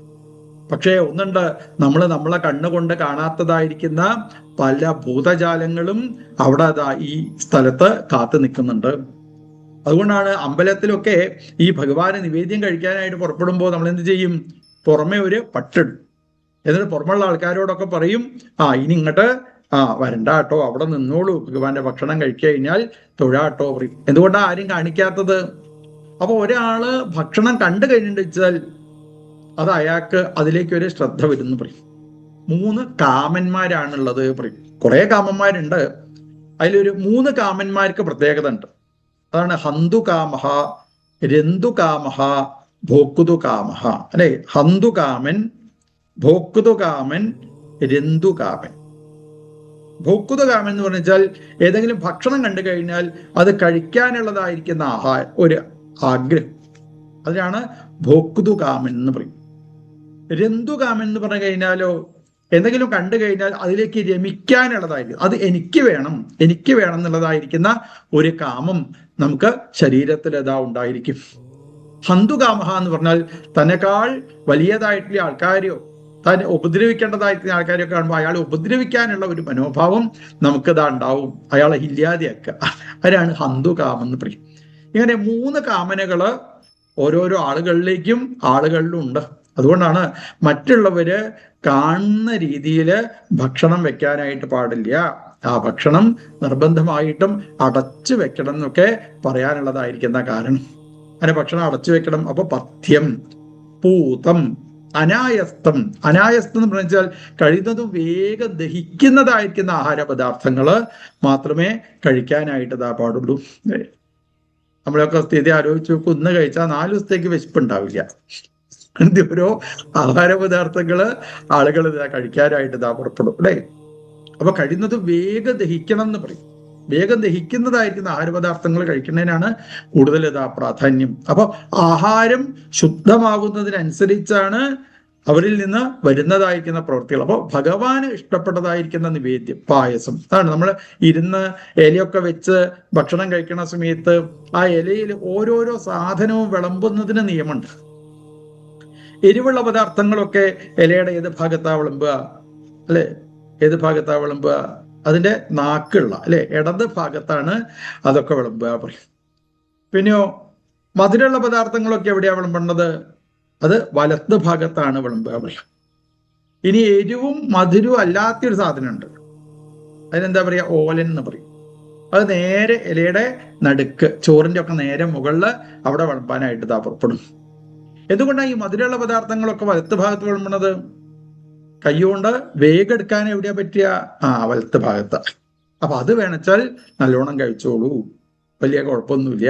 പക്ഷേ ഒന്നുണ്ട്, നമ്മളെ കണ്ണുകൊണ്ട് കാണാത്തതായിരിക്കുന്ന പല ഭൂതജാലങ്ങളും അവിടെ ഈ സ്ഥലത്ത് കാത്തു നിൽക്കുന്നുണ്ട്. അതുകൊണ്ടാണ് അമ്പലത്തിലൊക്കെ ഈ ഭഗവാന് നിവേദ്യം കഴിക്കാനായിട്ട് പുറപ്പെടുമ്പോൾ നമ്മൾ എന്ത് ചെയ്യും? പുറമെ ഒരു പട്ടിടും. എന്നിട്ട് പുറമുള്ള ആൾക്കാരോടൊക്കെ പറയും, ഇനി ഇങ്ങോട്ട് വരണ്ട കേട്ടോ, അവിടെ നിന്നോളൂ, ഭഗവാന്റെ ഭക്ഷണം കഴിച്ചു കഴിഞ്ഞാൽ തൊഴാട്ടോ പറയും. എന്തുകൊണ്ടാണ് ആരും കാണിക്കാത്തത്? അപ്പൊ ഒരാള് ഭക്ഷണം കണ്ടു കഴിഞ്ഞിട്ടുവെച്ചാൽ അത് അയാൾക്ക് അതിലേക്ക് ഒരു ശ്രദ്ധ വരുന്നു പറയും. 3 കാമന്മാരാണുള്ളത് പറയും. കുറെ കാമന്മാരുണ്ട്, അതിലൊരു 3 കാമന്മാർക്ക് പ്രത്യേകത ഉണ്ട്. അതാണ് ഹന്തുകാമഹ, രന്തുകാമഹ, ഭോക്തുകാമഹ അല്ലെ? ഹന്തുകാമൻ, ഭോക്തുകാമൻ, രന്തുകാമൻ. ഭോക്തുകാമൻ എന്ന് പറഞ്ഞാൽ ഏതെങ്കിലും ഭക്ഷണം കണ്ടു കഴിഞ്ഞാൽ അത് കഴിക്കാനുള്ളതായിരിക്കുന്ന ഒരു ആഗ്രഹം, അതിനാണ് ഭോക്തുകാമൻ എന്ന് പറയും. രന്തുകാമൻ എന്ന് പറഞ്ഞു കഴിഞ്ഞാലോ എന്തെങ്കിലും കണ്ടു കഴിഞ്ഞാൽ അതിലേക്ക് രമിക്കാനുള്ളതായിരിക്കും, അത് എനിക്ക് വേണം എന്നുള്ളതായിരിക്കുന്ന ഒരു കാമം നമുക്ക് ശരീരത്തിൽ ഉണ്ടായിരിക്കും. ഹന്തുകാമഹ എന്ന് പറഞ്ഞാൽ തന്നെക്കാൾ വലിയതായിട്ടുള്ള ആൾക്കാരെയോ താൻ ഉപദ്രവിക്കേണ്ടതായിരിക്കുന്ന ആൾക്കാരെയൊക്കെ കാണുമ്പോൾ അയാളെ ഉപദ്രവിക്കാനുള്ള ഒരു മനോഭാവം നമുക്കിതാ ഉണ്ടാവും. അയാളെ ഇല്ലാതെയാക്കുക. അതിനാണ് ഹന്തുകാമം എന്ന് പറയും. ഇങ്ങനെ 3 കാമനകള് ഓരോരോ ആളുകളിലും ഉണ്ട്. അതുകൊണ്ടാണ് മറ്റുള്ളവര് കാണുന്ന രീതിയിൽ ഭക്ഷണം വെക്കാനായിട്ട് പാടില്ല. ആ ഭക്ഷണം നിർബന്ധമായിട്ടും അടച്ചു വെക്കണം എന്നൊക്കെ പറയാനുള്ളതായിരിക്കുന്ന കാരണം. അങ്ങനെ ഭക്ഷണം അടച്ചു വെക്കണം. അപ്പൊ പഥ്യം, പൂതം, അനായസ്തം. അനായസ്തം എന്ന് പറഞ്ഞാൽ കഴിയുന്നതും വേഗം ദഹിക്കുന്നതായിരിക്കുന്ന ആഹാര പദാർത്ഥങ്ങള് മാത്രമേ കഴിക്കാനായിട്ട് ഇതാ പാടുള്ളൂ. നമ്മളൊക്കെ സ്ഥിതി ആലോചിച്ച് നോക്കും. ഇന്ന് കഴിച്ചാൽ 4 ദിവസത്തേക്ക് വിശപ്പുണ്ടാവില്ല. ഓരോ ആഹാര പദാർത്ഥങ്ങള് ആളുകൾ ഇതാ കഴിക്കാനായിട്ട് ഇതാ പുറപ്പെടും അല്ലേ. അപ്പൊ കഴിയുന്നത് വേഗം ദഹിക്കണം എന്ന് പറയും. വേഗം ദഹിക്കുന്നതായിരിക്കുന്ന ആഹാര പദാർത്ഥങ്ങൾ കഴിക്കുന്നതിനാണ് കൂടുതൽ ഇതാ പ്രാധാന്യം. അപ്പൊ ആഹാരം ശുദ്ധമാകുന്നതിനനുസരിച്ചാണ് അവരിൽ നിന്ന് വരുന്നതായിരിക്കുന്ന പ്രവൃത്തികൾ. അപ്പോൾ ഭഗവാന് ഇഷ്ടപ്പെട്ടതായിരിക്കുന്ന നിവേദ്യം പായസം അതാണ്. നമ്മൾ ഇരുന്ന് ഇലയൊക്കെ വെച്ച് ഭക്ഷണം കഴിക്കുന്ന സമയത്ത് ആ ഇലയിൽ ഓരോരോ സാധനവും വിളമ്പുന്നതിന് നിയമമുണ്ട്. എരിവുള്ള പദാർത്ഥങ്ങളൊക്കെ ഇലയുടെ ഏത് ഭാഗത്താ വിളമ്പുക അല്ലെ? ഏത് ഭാഗത്താ വിളമ്പുക? അതിന്റെ നാക്കുള്ള അല്ലെ ഇടത് ഭാഗത്താണ് അതൊക്കെ വിളമ്പുക പറയും. പിന്നെയോ മധുരമുള്ള പദാർത്ഥങ്ങളൊക്കെ എവിടെയാ വിളമ്പേണ്ടത്? അത് വലത്ത് ഭാഗത്താണ് വിളമ്പുക പറയും. ഇനി എരിവും മധുരവും അല്ലാത്തൊരു സാധനമുണ്ട്. അതിനെന്താ പറയാ? ഓലൻ എന്ന് പറയും. അത് നേരെ ഇലയുടെ നടുക്ക് ചോറിന്റെ ഒക്കെ നേരെ മുകളില് അവിടെ വിളമ്പാനായിട്ട് ഇതാ പുറപ്പെടും. എന്തുകൊണ്ടാണ് ഈ മധുരമുള്ള പദാർത്ഥങ്ങളൊക്കെ വലത്ത് ഭാഗത്ത് വിളമ്പണത്? കൈകൊണ്ട് വേഗം എടുക്കാൻ എവിടെയാ പറ്റുക? വലത്ത് ഭാഗത്ത്. അപ്പൊ അത് വേണച്ചാൽ നല്ലോണം കഴിച്ചോളൂ, വലിയ കുഴപ്പമൊന്നുമില്ല.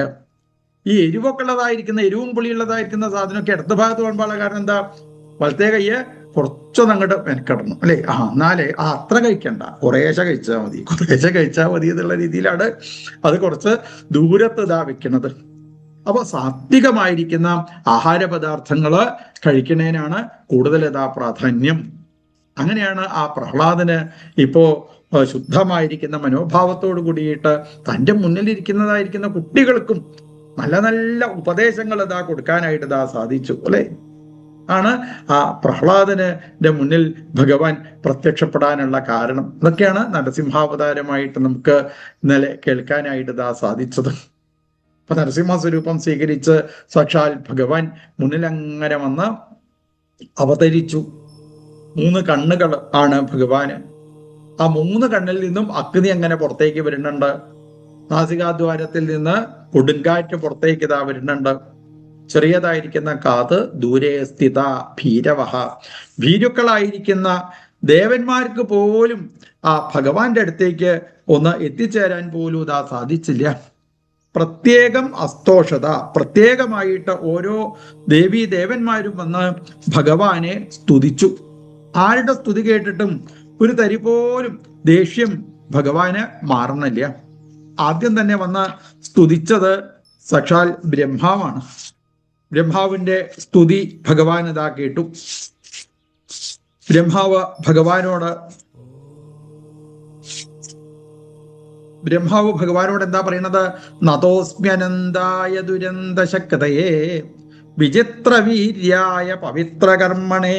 ഈ എരിവൊക്കെ ഉള്ളതായിരിക്കുന്ന എരിവും പുളിയുള്ളതായിരിക്കുന്ന സാധനമൊക്കെ ഇടത്ത് ഭാഗത്ത് വിളമ്പാനുള്ള കാരണം എന്താ? വലത്തേ കയ്യെ കുറച്ചൊന്നും അങ്ങോട്ട് മെനക്കിടണം അല്ലേ? എന്നാലേ അത്ര കഴിക്കണ്ട, കുറേശ്ശെ കഴിച്ചാൽ മതി എന്നുള്ള രീതിയിലാണ് അത് കുറച്ച് ദൂരത്ത് ഇതാ വെക്കുന്നത്. അപ്പൊ സാത്വികമായിരിക്കുന്ന ആഹാര പദാർത്ഥങ്ങള് കഴിക്കുന്നതിനാണ് കൂടുതൽ ഇതാ പ്രാധാന്യം. അങ്ങനെയാണ് ആ പ്രഹ്ലാദന് ഇപ്പോ ശുദ്ധമായിരിക്കുന്ന മനോഭാവത്തോട് കൂടിയിട്ട് തൻ്റെ മുന്നിലിരിക്കുന്നതായിരിക്കുന്ന കുട്ടികൾക്കും നല്ല നല്ല ഉപദേശങ്ങൾ ഇതാ കൊടുക്കാനായിട്ട് ഇതാ സാധിച്ചു അല്ലെ. ആണ് ആ പ്രഹ്ലാദന്റെ മുന്നിൽ ഭഗവാൻ പ്രത്യക്ഷപ്പെടാനുള്ള കാരണം. ഇതൊക്കെയാണ് നരസിംഹാവതാരമായിട്ട് നമുക്ക് ഇന്നലെ കേൾക്കാനായിട്ട് ഇതാ സാധിച്ചത്. അപ്പൊ നരസിംഹ സ്വരൂപം സ്വീകരിച്ച് സാക്ഷാൽ ഭഗവാൻ മുന്നിൽ അങ്ങനെ വന്ന് അവതരിച്ചു. 3 കണ്ണുകൾ ആണ് ഭഗവാന്. ആ 3 കണ്ണിൽ നിന്നും അഗ്നി അങ്ങനെ പുറത്തേക്ക് വരുന്നുണ്ട്. നാസികാദ്വാരത്തിൽ നിന്ന് കൊടുങ്കാറ്റ് പുറത്തേക്ക് ഇതാ വരുന്നുണ്ട്. ചെറിയതായിരിക്കുന്ന കാത് ദൂരെ സ്ഥിത ഭീരവഹ. ഭീരുക്കളായിരിക്കുന്ന ദേവന്മാർക്ക് പോലും ആ ഭഗവാന്റെ അടുത്തേക്ക് ഒന്ന് എത്തിച്ചേരാൻ പോലും ഇതാ സാധിച്ചില്ല. പ്രത്യേകം അസ്തോഷത, പ്രത്യേകമായിട്ട് ഓരോ ദേവീ ദേവന്മാരും വന്ന് ഭഗവാനെ സ്തുതിച്ചു. ആരുടെ സ്തുതി കേട്ടിട്ടും ഒരു തരി പോലും ദേഷ്യം ഭഗവാന് മാറണില്ല. ആദ്യം തന്നെ വന്ന് സ്തുതിച്ചത് സാക്ഷാൽ ബ്രഹ്മാവാണ്. ബ്രഹ്മാവിന്റെ സ്തുതി ഭഗവാൻ ഇതാ കേട്ടു. ബ്രഹ്മാവ് ഭഗവാനോട് എന്താ പറയണത്? നതോസ്മ്യനന്തായ ദുരന്ത ശക്തയേ വിചിത്ര വീര്യായ പവിത്ര കർമ്മണേ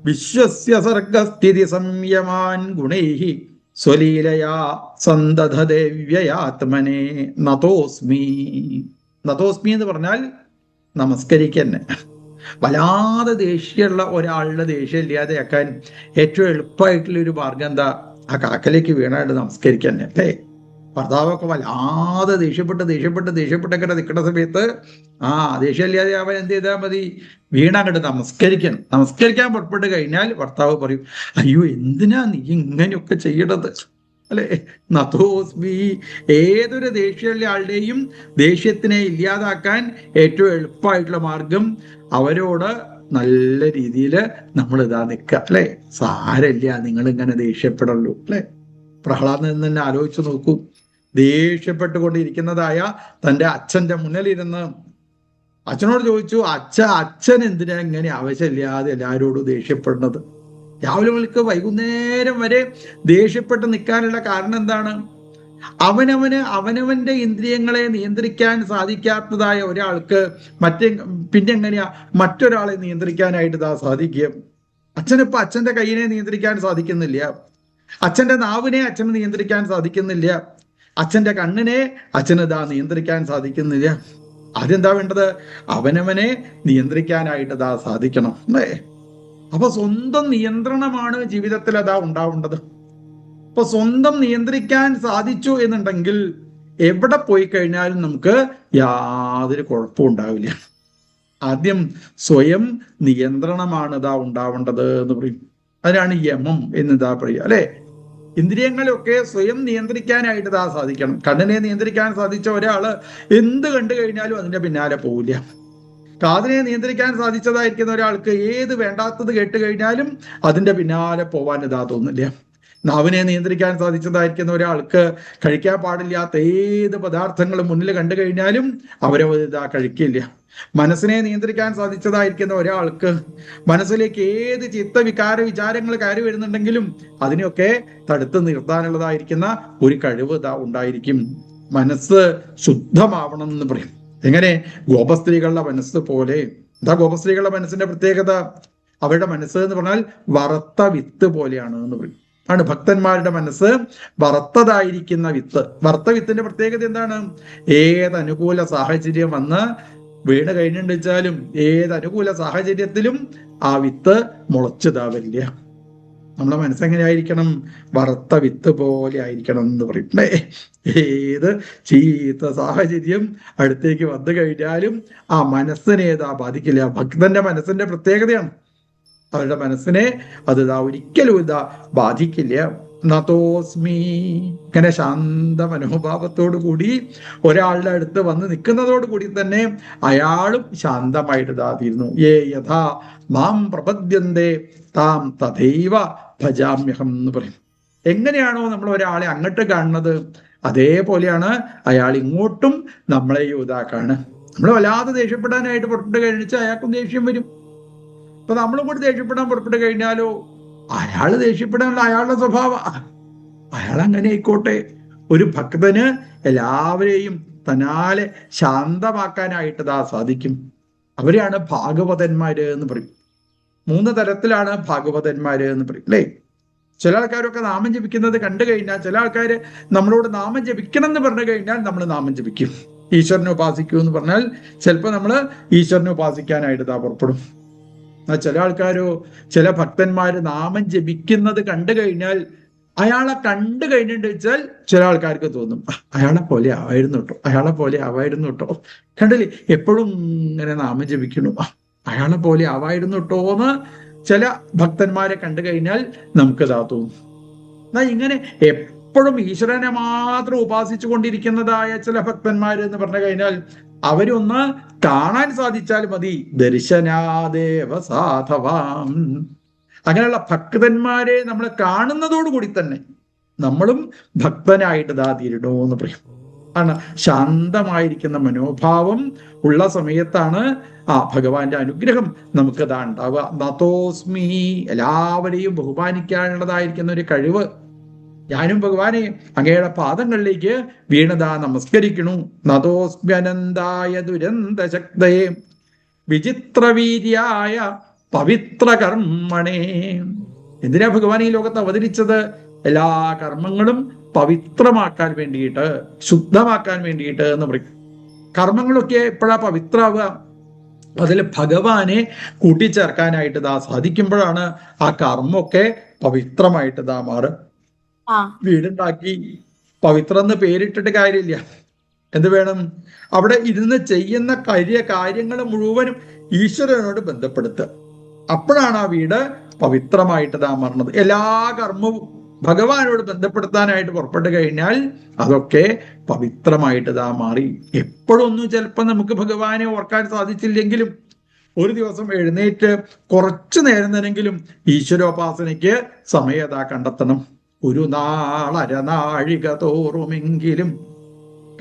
വിശ്വസ്യ സർഗസ്ഥിതി സംയമാൻ ഗുണൈഹി സ്വലീലയാ സന്തതദേവ്യയാത്മനെ നതോസ്മി. നതോസ്മി എന്ന് പറഞ്ഞാൽ നമസ്കരിക്കന്നെ. വല്ലാതെ ദേഷ്യമുള്ള ഒരാളുടെ ദേഷ്യം ഇല്ലാതെയാക്കാൻ ഏറ്റവും എളുപ്പമായിട്ടുള്ള ഒരു മാർഗം എന്താ? ആ കാക്കലേക്ക് വീണായിട്ട് നമസ്കരിക്കന്നെ അല്ലേ? ഭർത്താവൊക്കെ വല്ലാതെ ദേഷ്യപ്പെട്ടൊക്കെ നിൽക്കുന്ന സമയത്ത് ദേഷ്യമില്ലാതെ അവൻ എന്ത് ചെയ്താൽ മതി? വീണങ്ങോട്ട് നമസ്കരിക്കാൻ പുറപ്പെട്ട് കഴിഞ്ഞാൽ ഭർത്താവ് പറയും, അയ്യോ എന്തിനാ നീ ഇങ്ങനെയൊക്കെ ചെയ്യണത് അല്ലെ? നതോസ്മി. ഏതൊരു ദേഷ്യമുള്ള ആളുടെയും ദേഷ്യത്തിനെ ഇല്ലാതാക്കാൻ ഏറ്റവും എളുപ്പമായിട്ടുള്ള മാർഗം അവരോട് നല്ല രീതിയിൽ നമ്മൾ ഇതാ നിൽക്കുക അല്ലെ. സാരമില്ല, നിങ്ങൾ ഇങ്ങനെ ദേഷ്യപ്പെടല്ലോ അല്ലെ. പ്രഹ്ലാദൻ തന്നെ ആലോചിച്ചു നോക്കൂ. ദേഷ്യപ്പെട്ടുകൊണ്ടിരിക്കുന്നതായ തൻ്റെ അച്ഛന്റെ മുന്നിലിരുന്ന് അച്ഛനോട് ചോദിച്ചു, അച്ഛൻ എന്തിനാ ഇങ്ങനെ ആവശ്യമില്ലാതെ എല്ലാവരോടും ദേഷ്യപ്പെടുന്നത്? രാവിലെ മുതൽക്ക് വൈകുന്നേരം വരെ ദേഷ്യപ്പെട്ട് നിൽക്കാനുള്ള കാരണം എന്താണ്? അവനവന്റെ ഇന്ദ്രിയങ്ങളെ നിയന്ത്രിക്കാൻ സാധിക്കാത്തതായ ഒരാൾക്ക് പിന്നെ എങ്ങനെയാ മറ്റൊരാളെ നിയന്ത്രിക്കാനായിട്ട് സാധിക്കുക? അച്ഛനിപ്പോ അച്ഛന്റെ കൈയിനെ നിയന്ത്രിക്കാൻ സാധിക്കുന്നില്ല, അച്ഛന്റെ നാവിനെ അച്ഛന് നിയന്ത്രിക്കാൻ സാധിക്കുന്നില്ല, അച്ഛന്റെ കണ്ണിനെ അച്ഛന് നിയന്ത്രിക്കാൻ സാധിക്കുന്നില്ല. ആദ്യം വേണ്ടത്? അവനവനെ നിയന്ത്രിക്കാനായിട്ട് സാധിക്കണം അല്ലേ? അപ്പൊ സ്വന്തം നിയന്ത്രണമാണ് ജീവിതത്തിൽ ഉണ്ടാവേണ്ടത്. അപ്പൊ സ്വന്തം നിയന്ത്രിക്കാൻ സാധിച്ചു എന്നുണ്ടെങ്കിൽ എവിടെ പോയി കഴിഞ്ഞാലും നമുക്ക് യാതൊരു കുഴപ്പവും ഉണ്ടാവില്ല. ആദ്യം സ്വയം നിയന്ത്രണമാണ് ഉണ്ടാവേണ്ടത് എന്ന് പറയും. അതിനാണ് യമം എന്ന് പറയുക അല്ലെ? ഇന്ദ്രിയങ്ങളൊക്കെ സ്വയം നിയന്ത്രിക്കാനായിട്ട് സാധിക്കണം. കണ്ണിനെ നിയന്ത്രിക്കാൻ സാധിച്ച ഒരാള് എന്ത് കണ്ടു കഴിഞ്ഞാലും അതിന്റെ പിന്നാലെ പോവില്ല. കാതിനെ നിയന്ത്രിക്കാൻ സാധിച്ചതായിരിക്കുന്ന ഒരാൾക്ക് ഏത് വേണ്ടാത്തത് കേട്ട് കഴിഞ്ഞാലും അതിന്റെ പിന്നാലെ പോവാൻ തോന്നില്ല. നാവിനെ നിയന്ത്രിക്കാൻ സാധിച്ചതായിരിക്കുന്ന ഒരാൾക്ക് കഴിക്കാൻ പാടില്ലാത്ത ഏത് പദാർത്ഥങ്ങളും മുന്നിൽ കണ്ടു കഴിഞ്ഞാലും അവരത് കഴിക്കില്ല. മനസ്സിനെ നിയന്ത്രിക്കാൻ സാധിച്ചതായിരിക്കുന്ന ഒരാൾക്ക് മനസ്സിലേക്ക് ഏത് ചിത്തവികാര വിചാരങ്ങൾ കയറി വരുന്നുണ്ടെങ്കിലും അതിനെയൊക്കെ തടുത്ത് നിർത്താനുള്ളതായിരിക്കുന്ന ഒരു കഴിവ് ഉണ്ടായിരിക്കും. മനസ്സ് ശുദ്ധമാവണം എന്ന് പറയും. എങ്ങനെ? ഗോപസ്ത്രീകളുടെ മനസ്സ് പോലെ. ഗോപസ്ത്രീകളുടെ മനസ്സിന്റെ പ്രത്യേകത? അവരുടെ മനസ്സ് എന്ന് പറഞ്ഞാൽ വറുത്ത വിത്ത് പോലെയാണ് എന്ന് പറയും. ആണ് ഭക്തന്മാരുടെ മനസ്സ് വറുത്തതായിരിക്കുന്ന വിത്ത്. വറുത്ത വിത്തിന്റെ പ്രത്യേകത എന്താണ്? ഏത് അനുകൂല സാഹചര്യം വന്ന് വീണ് കഴിഞ്ഞിട്ട് വെച്ചാലും ഏത് അനുകൂല സാഹചര്യത്തിലും ആ വിത്ത് മുളച്ചതാവില്ല. നമ്മളെ മനസ്സെങ്ങനെയായിരിക്കണം? വറുത്ത വിത്ത് പോലെ ആയിരിക്കണം എന്ന് പറയും അല്ലേ? ഏത് ചീത്ത സാഹചര്യം അടുത്തേക്ക് വന്നു കഴിഞ്ഞാലും ആ മനസ്സിനെ ബാധിക്കില്ല. ഭക്തന്റെ മനസ്സിന്റെ പ്രത്യേകതയാണ്. അവരുടെ മനസ്സിനെ അത് ഒരിക്കലും ബാധിക്കില്ല. നതോസ്മി. ഇങ്ങനെ ശാന്ത മനോഭാവത്തോടു കൂടി ഒരാളുടെ അടുത്ത് വന്ന് നിൽക്കുന്നതോടു കൂടി തന്നെ അയാളും ശാന്തമായിട്ട് തീരുന്നു. ഏ യഥാ മാം പ്രപദ്യന്തേ താം തഥൈവ ഭജാമ്യഹം എന്ന് പറയും. എങ്ങനെയാണോ നമ്മൾ ഒരാളെ അങ്ങോട്ട് കാണുന്നത് അതേപോലെയാണ് അയാൾ ഇങ്ങോട്ടും നമ്മളെ കാണുക. നമ്മൾ വല്ലാതെ ദേഷ്യപ്പെടാനായിട്ട് പുറപ്പെട്ട് കഴിഞ്ഞാൽ അയാൾക്കും ദേഷ്യം വരും. അപ്പൊ നമ്മളും കൂടി ദേഷ്യപ്പെടാൻ പുറപ്പെട്ട് കഴിഞ്ഞാലോ അയാൾ ദേഷ്യപ്പെടാനുള്ള അയാളുടെ സ്വഭാവ, അയാൾ അങ്ങനെ ആയിക്കോട്ടെ. ഒരു ഭക്തന് എല്ലാവരെയും തന്നാലെ ശാന്തമാക്കാനായിട്ട് സാധിക്കും. അവരെയാണ് ഭാഗവതന്മാര് എന്ന് പറയും. 3 തരത്തിലാണ് ഭാഗവതന്മാര് എന്ന് പറയും അല്ലേ? ചില ആൾക്കാരൊക്കെ നാമം ജപിക്കുന്നത് കണ്ടു കഴിഞ്ഞാൽ, ചില ആൾക്കാർ നമ്മളോട് നാമം ജപിക്കണം എന്ന് പറഞ്ഞു കഴിഞ്ഞാൽ നമ്മൾ നാമം ജപിക്കും. ഈശ്വരനെ ഉപാസിക്കൂ എന്ന് പറഞ്ഞാൽ ചിലപ്പോൾ നമ്മൾ ഈശ്വരനെ ഉപാസിക്കാനായിട്ട് പുറപ്പെടും. ചില ആൾക്കാരോ ചില ഭക്തന്മാര് നാമം ജപിക്കുന്നത് കണ്ടു കഴിഞ്ഞാൽ അയാളെ കണ്ടു കഴിഞ്ഞിട്ട് വെച്ചാൽ ചില ആൾക്കാർക്ക് തോന്നും അയാളെ പോലെ ആവായിരുന്നു കേട്ടോ, അയാളെ പോലെ ആവായിരുന്നു കേട്ടോ, കണ്ടില്ലേ എപ്പോഴും ഇങ്ങനെ നാമം ജപിക്കണു, അയാളെ പോലെ ആവായിരുന്നു കേട്ടോ എന്ന് ചില ഭക്തന്മാരെ കണ്ടു കഴിഞ്ഞാൽ നമുക്ക് തോന്നും. എന്നാ ഇങ്ങനെ എപ്പോഴും ഈശ്വരനെ മാത്രം ഉപാസിച്ചു കൊണ്ടിരിക്കുന്നതായ ചില ഭക്തന്മാര് എന്ന് പറഞ്ഞു കഴിഞ്ഞാൽ അവരൊന്ന് കാണാൻ സാധിച്ചാൽ മതി. ദർശനാദേവ സാധവാം. അങ്ങനെയുള്ള ഭക്തന്മാരെ നമ്മൾ കാണുന്നതോടുകൂടി തന്നെ നമ്മളും ഭക്തനായിട്ട് തീരണോ എന്ന് പറയും. ആണ് ശാന്തമായിരിക്കുന്ന മനോഭാവം ഉള്ള സമയത്താണ് ഭഗവാന്റെ അനുഗ്രഹം നമുക്ക് ഉണ്ടാവുക. നതോസ്മി. എല്ലാവരെയും ബഹുമാനിക്കാനുള്ളതായിരിക്കുന്ന ഒരു കഴിവ്. ഞാനും ഭഗവാനെ അങ്ങയുടെ പാദങ്ങളിലേക്ക് വീണതാ നമസ്കരിക്കണു. നതോസ്മ്യനന്തായ ദുരന്ത ശക്തയെ വിചിത്രവീര്യായ പവിത്ര കർമ്മണേ. എന്തിനാ ഭഗവാൻ ഈ ലോകത്ത് അവതരിച്ചത്? എല്ലാ കർമ്മങ്ങളും പവിത്രമാക്കാൻ വേണ്ടിയിട്ട്, ശുദ്ധമാക്കാൻ വേണ്ടിയിട്ട് എന്ന് പറയും. കർമ്മങ്ങളൊക്കെ എപ്പോഴാ പവിത്രാവുക? അതിൽ ഭഗവാനെ കൂട്ടിച്ചേർക്കാനായിട്ട് സാധിക്കുമ്പോഴാണ് ആ കർമ്മമൊക്കെ പവിത്രമായിട്ട് മാറുക. വീടുണ്ടാക്കി പവിത്രം എന്ന് പേരിട്ടിട്ട് കാര്യമില്ല. എന്ത് വേണം? അവിടെ ഇരുന്ന് ചെയ്യുന്ന കാര്യങ്ങൾ മുഴുവനും ഈശ്വരനോട് ബന്ധപ്പെടുത്തുക. അപ്പോഴാണ് ആ വീട് പവിത്രമായിട്ട് മാറുന്നത്. എല്ലാ കർമ്മവും ഭഗവാനോട് ബന്ധപ്പെടുത്താനായിട്ട് പുറപ്പെട്ടു കഴിഞ്ഞാൽ അതൊക്കെ പവിത്രമായിട്ട് മാറി. എപ്പോഴൊന്നും ചിലപ്പോൾ നമുക്ക് ഭഗവാനെ ഓർക്കാൻ സാധിച്ചില്ലെങ്കിലും ഒരു ദിവസം എഴുന്നേറ്റ് കുറച്ചു നേരം തന്നെങ്കിലും ഈശ്വരോപാസനയ്ക്ക് സമയം കണ്ടെത്തണം. ഒരു നാളരനാഴിക തോറുമെങ്കിലും